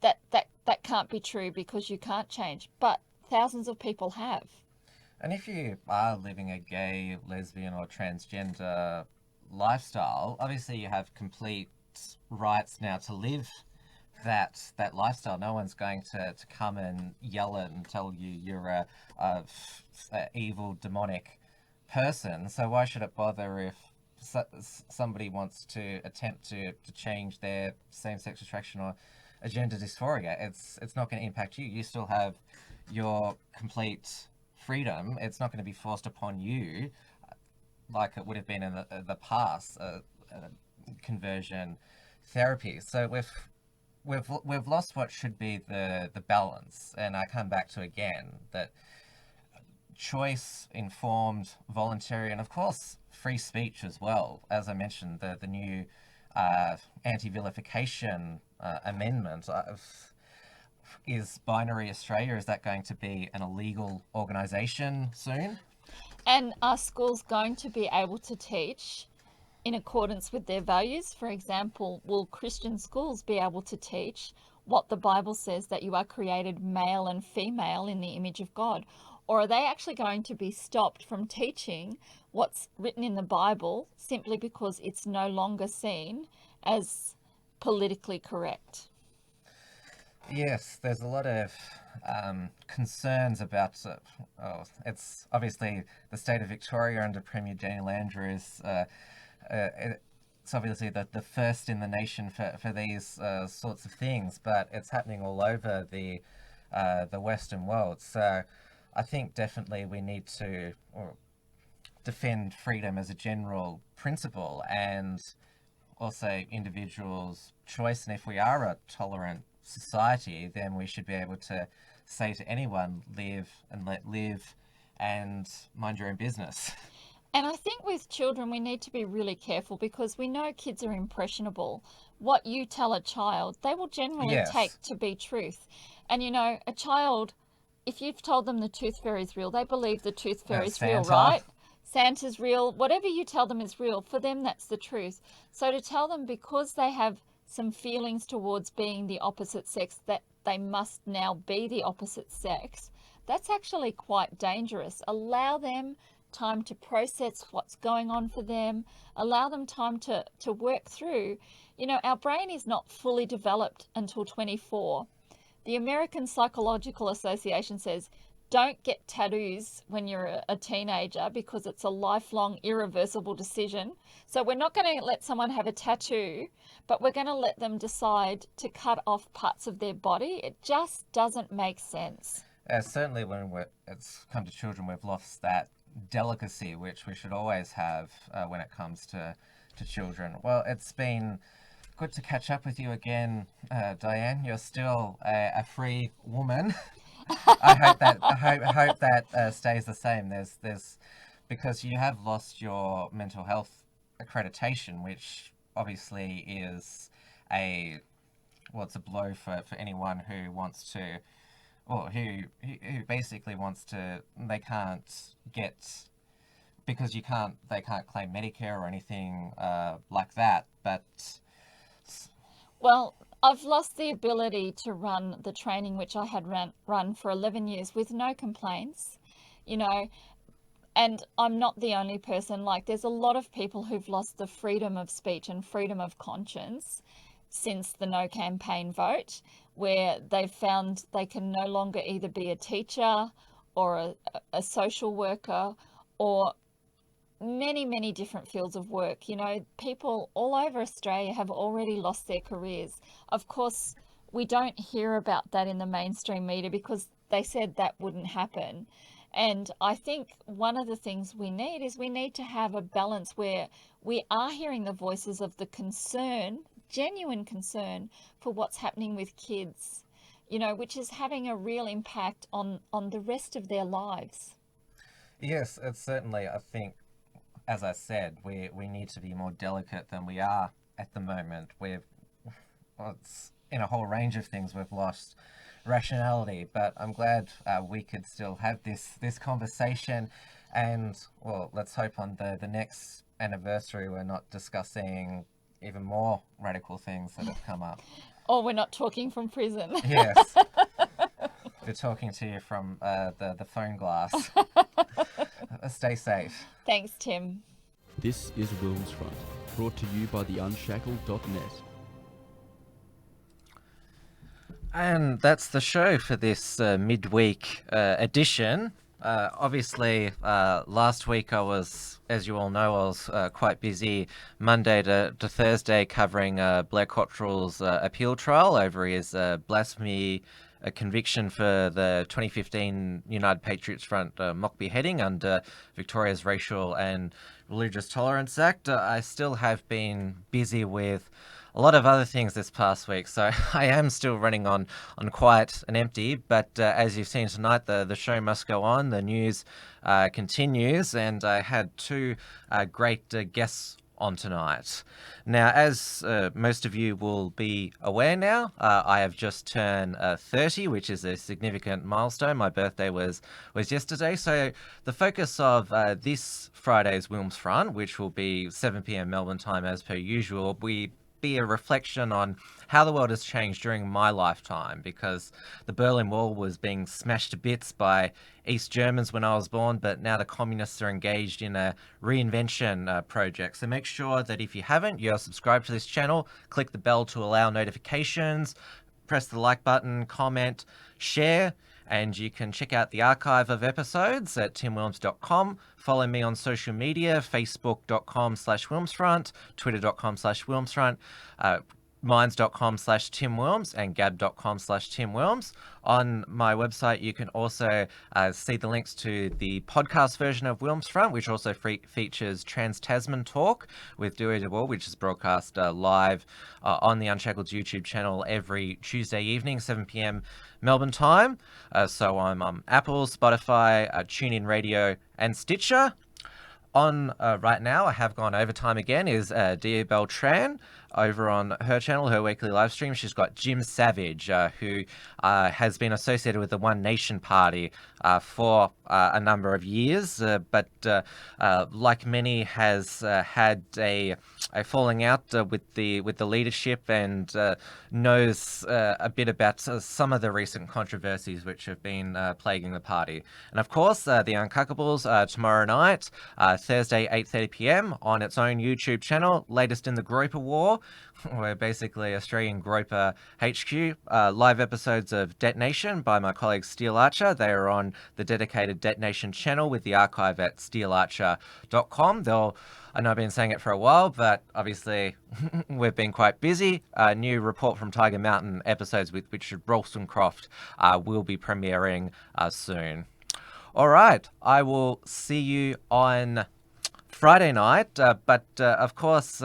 that can't be true, because you can't change. But thousands of people have. And if you are living a gay, lesbian, or transgender lifestyle, obviously you have complete rights now to live that lifestyle. No one's going to come and yell it and tell you you're a evil, demonic person. So why should it bother if somebody wants to attempt to change their same-sex attraction or a gender dysphoria? It's not going to impact you. You still have your complete freedom. It's not going to be forced upon you like it would have been in the past, conversion therapy. So we've lost what should be the balance. And I come back to again that choice, informed, voluntary, and of course free speech as well. As I mentioned, the new anti-vilification amendment. Is Binary Australia, is that going to be an illegal organisation soon? And are schools going to be able to teach in accordance with their values? For example, will Christian schools be able to teach what the Bible says, that you are created male and female in the image of God? Or are they actually going to be stopped from teaching what's written in the Bible simply because it's no longer seen as politically correct? Yes, there's a lot of concerns about, it's obviously the state of Victoria under Premier Daniel Andrews. It's obviously the first in the nation for these sorts of things, but it's happening all over the Western world. So I think definitely we need to defend freedom as a general principle, and also individuals' choice. And if we are a tolerant society, then we should be able to say to anyone, live and let live, and mind your own business. And I think with children, we need to be really careful, because we know kids are impressionable. What you tell a child, they will generally take to be truth. And you know, a child, if you've told them the tooth fairy is real, they believe the tooth fairy is real, right? Santa's real. Whatever you tell them is real. For them, that's the truth. So to tell them, because they have some feelings towards being the opposite sex, that they must now be the opposite sex, that's actually quite dangerous. Allow them time to process what's going on for them. Allow them time to work through. You know, our brain is not fully developed until 24. The American Psychological Association says, don't get tattoos when you're a teenager, because it's a lifelong, irreversible decision. So we're not going to let someone have a tattoo, but we're going to let them decide to cut off parts of their body. It just doesn't make sense. Certainly when it's come to children, we've lost that delicacy, which we should always have when it comes to children. Well, it's been good to catch up with you again, Dianne. You're still a free woman. I hope that stays the same. There's because you have lost your mental health accreditation, which obviously is a it's a blow for anyone who wants to, or who basically wants to. They can't get, because they can't claim Medicare or anything like that. But Well, I've lost the ability to run the training which I had run for 11 years with no complaints, you know, and I'm not the only person. Like, there's a lot of people who've lost the freedom of speech and freedom of conscience since the No campaign vote, where they've found they can no longer either be a teacher or a social worker or many different fields of work. You know, people all over Australia have already lost their careers. Of course, we don't hear about that in the mainstream media because they said that wouldn't happen. And I think one of the things we need to have a balance where we are hearing the voices of the concern, genuine concern for what's happening with kids, you know, which is having a real impact on the rest of their lives. yes, it's certainly, I think, as I said, we need to be more delicate than we are at the moment. It's in a whole range of things we've lost rationality, but I'm glad we could still have this conversation, and well, let's hope on the next anniversary we're not discussing even more radical things that have come up. Or we're not talking from prison. Yes, we're talking to you from the phone glass. Stay safe. Thanks, Tim. This is WilmsFront, brought to you by the unshackled.net. And that's the show for this midweek edition. Obviously, last week I was, as you all know, I was quite busy Monday to Thursday covering Blair Cottrell's appeal trial over his blasphemy conviction for the 2015 United Patriots Front mock beheading under Victoria's Racial and Religious Tolerance Act. I still have been busy with a lot of other things this past week, so I am still running on quite an empty, but as you've seen tonight, the show must go on, the news continues, and I had two great guests on tonight. Now, as most of you will be aware now, I have just turned 30, which is a significant milestone. My birthday was yesterday, so the focus of this Friday's WilmsFront, which will be 7 p.m. Melbourne time as per usual, be a reflection on how the world has changed during my lifetime, because the Berlin Wall was being smashed to bits by East Germans when I was born, but now the communists are engaged in a reinvention project. So make sure that if you haven't, you're subscribed to this channel, click the bell to allow notifications, press the like button, comment, share, and you can check out the archive of episodes at timwilms.com. Follow me on social media, facebook.com/WilmsFront, twitter.com/WilmsFront, minds.com/TimWilms, and gab.com/TimWilms. On my website, you can also see the links to the podcast version of WilmsFront, which also features Trans Tasman Talk with Dewey DeWall, which is broadcast live on the Unshackled YouTube channel every Tuesday evening, 7 p.m. Melbourne time. So I'm on Apple, Spotify, TuneIn Radio, and Stitcher. On right now, I have gone overtime again, is Dia Beltran over on her channel, her weekly live stream. She's got Jim Savage, who has been associated with the One Nation Party for a number of years, but like many, has had a falling out with the leadership, and knows a bit about some of the recent controversies which have been plaguing the party. And of course, the Uncockables tomorrow night, Thursday, 8:30 p.m. on its own YouTube channel. Latest in the Groper War. We're basically Australian Groper HQ. Live episodes of Detonation by my colleague Steel Archer. They are on the dedicated Detonation channel with the archive at steelarcher.com. I know I've been saying it for a while, but obviously we've been quite busy. A new report from Tiger Mountain episodes with Richard Wollstonecroft will be premiering soon. All right, I will see you on Friday night, but of course,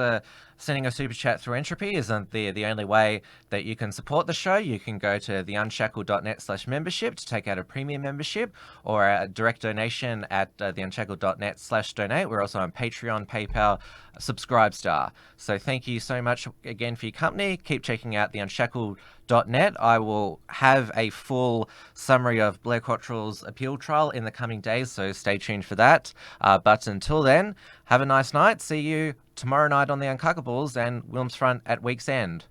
sending a super chat through Entropy isn't the only way that you can support the show. You can go to theunshackle.net/membership to take out a premium membership, or a direct donation at theunshackle.net/donate. We're also on Patreon, PayPal, Subscribestar. So thank you so much again for your company. Keep checking out theunshackle.net. I will have a full summary of Blair Cottrell's appeal trial in the coming days, so stay tuned for that. But until then, have a nice night. See you tomorrow night on The Uncuckables and WilmsFront at week's end.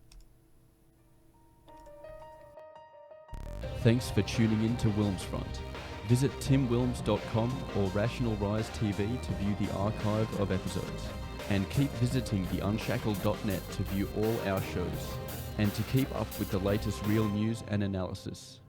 Thanks for tuning in to WilmsFront. Visit timwilms.com or Rational Rise TV to view the archive of episodes. And keep visiting theunshackled.net to view all our shows and to keep up with the latest real news and analysis.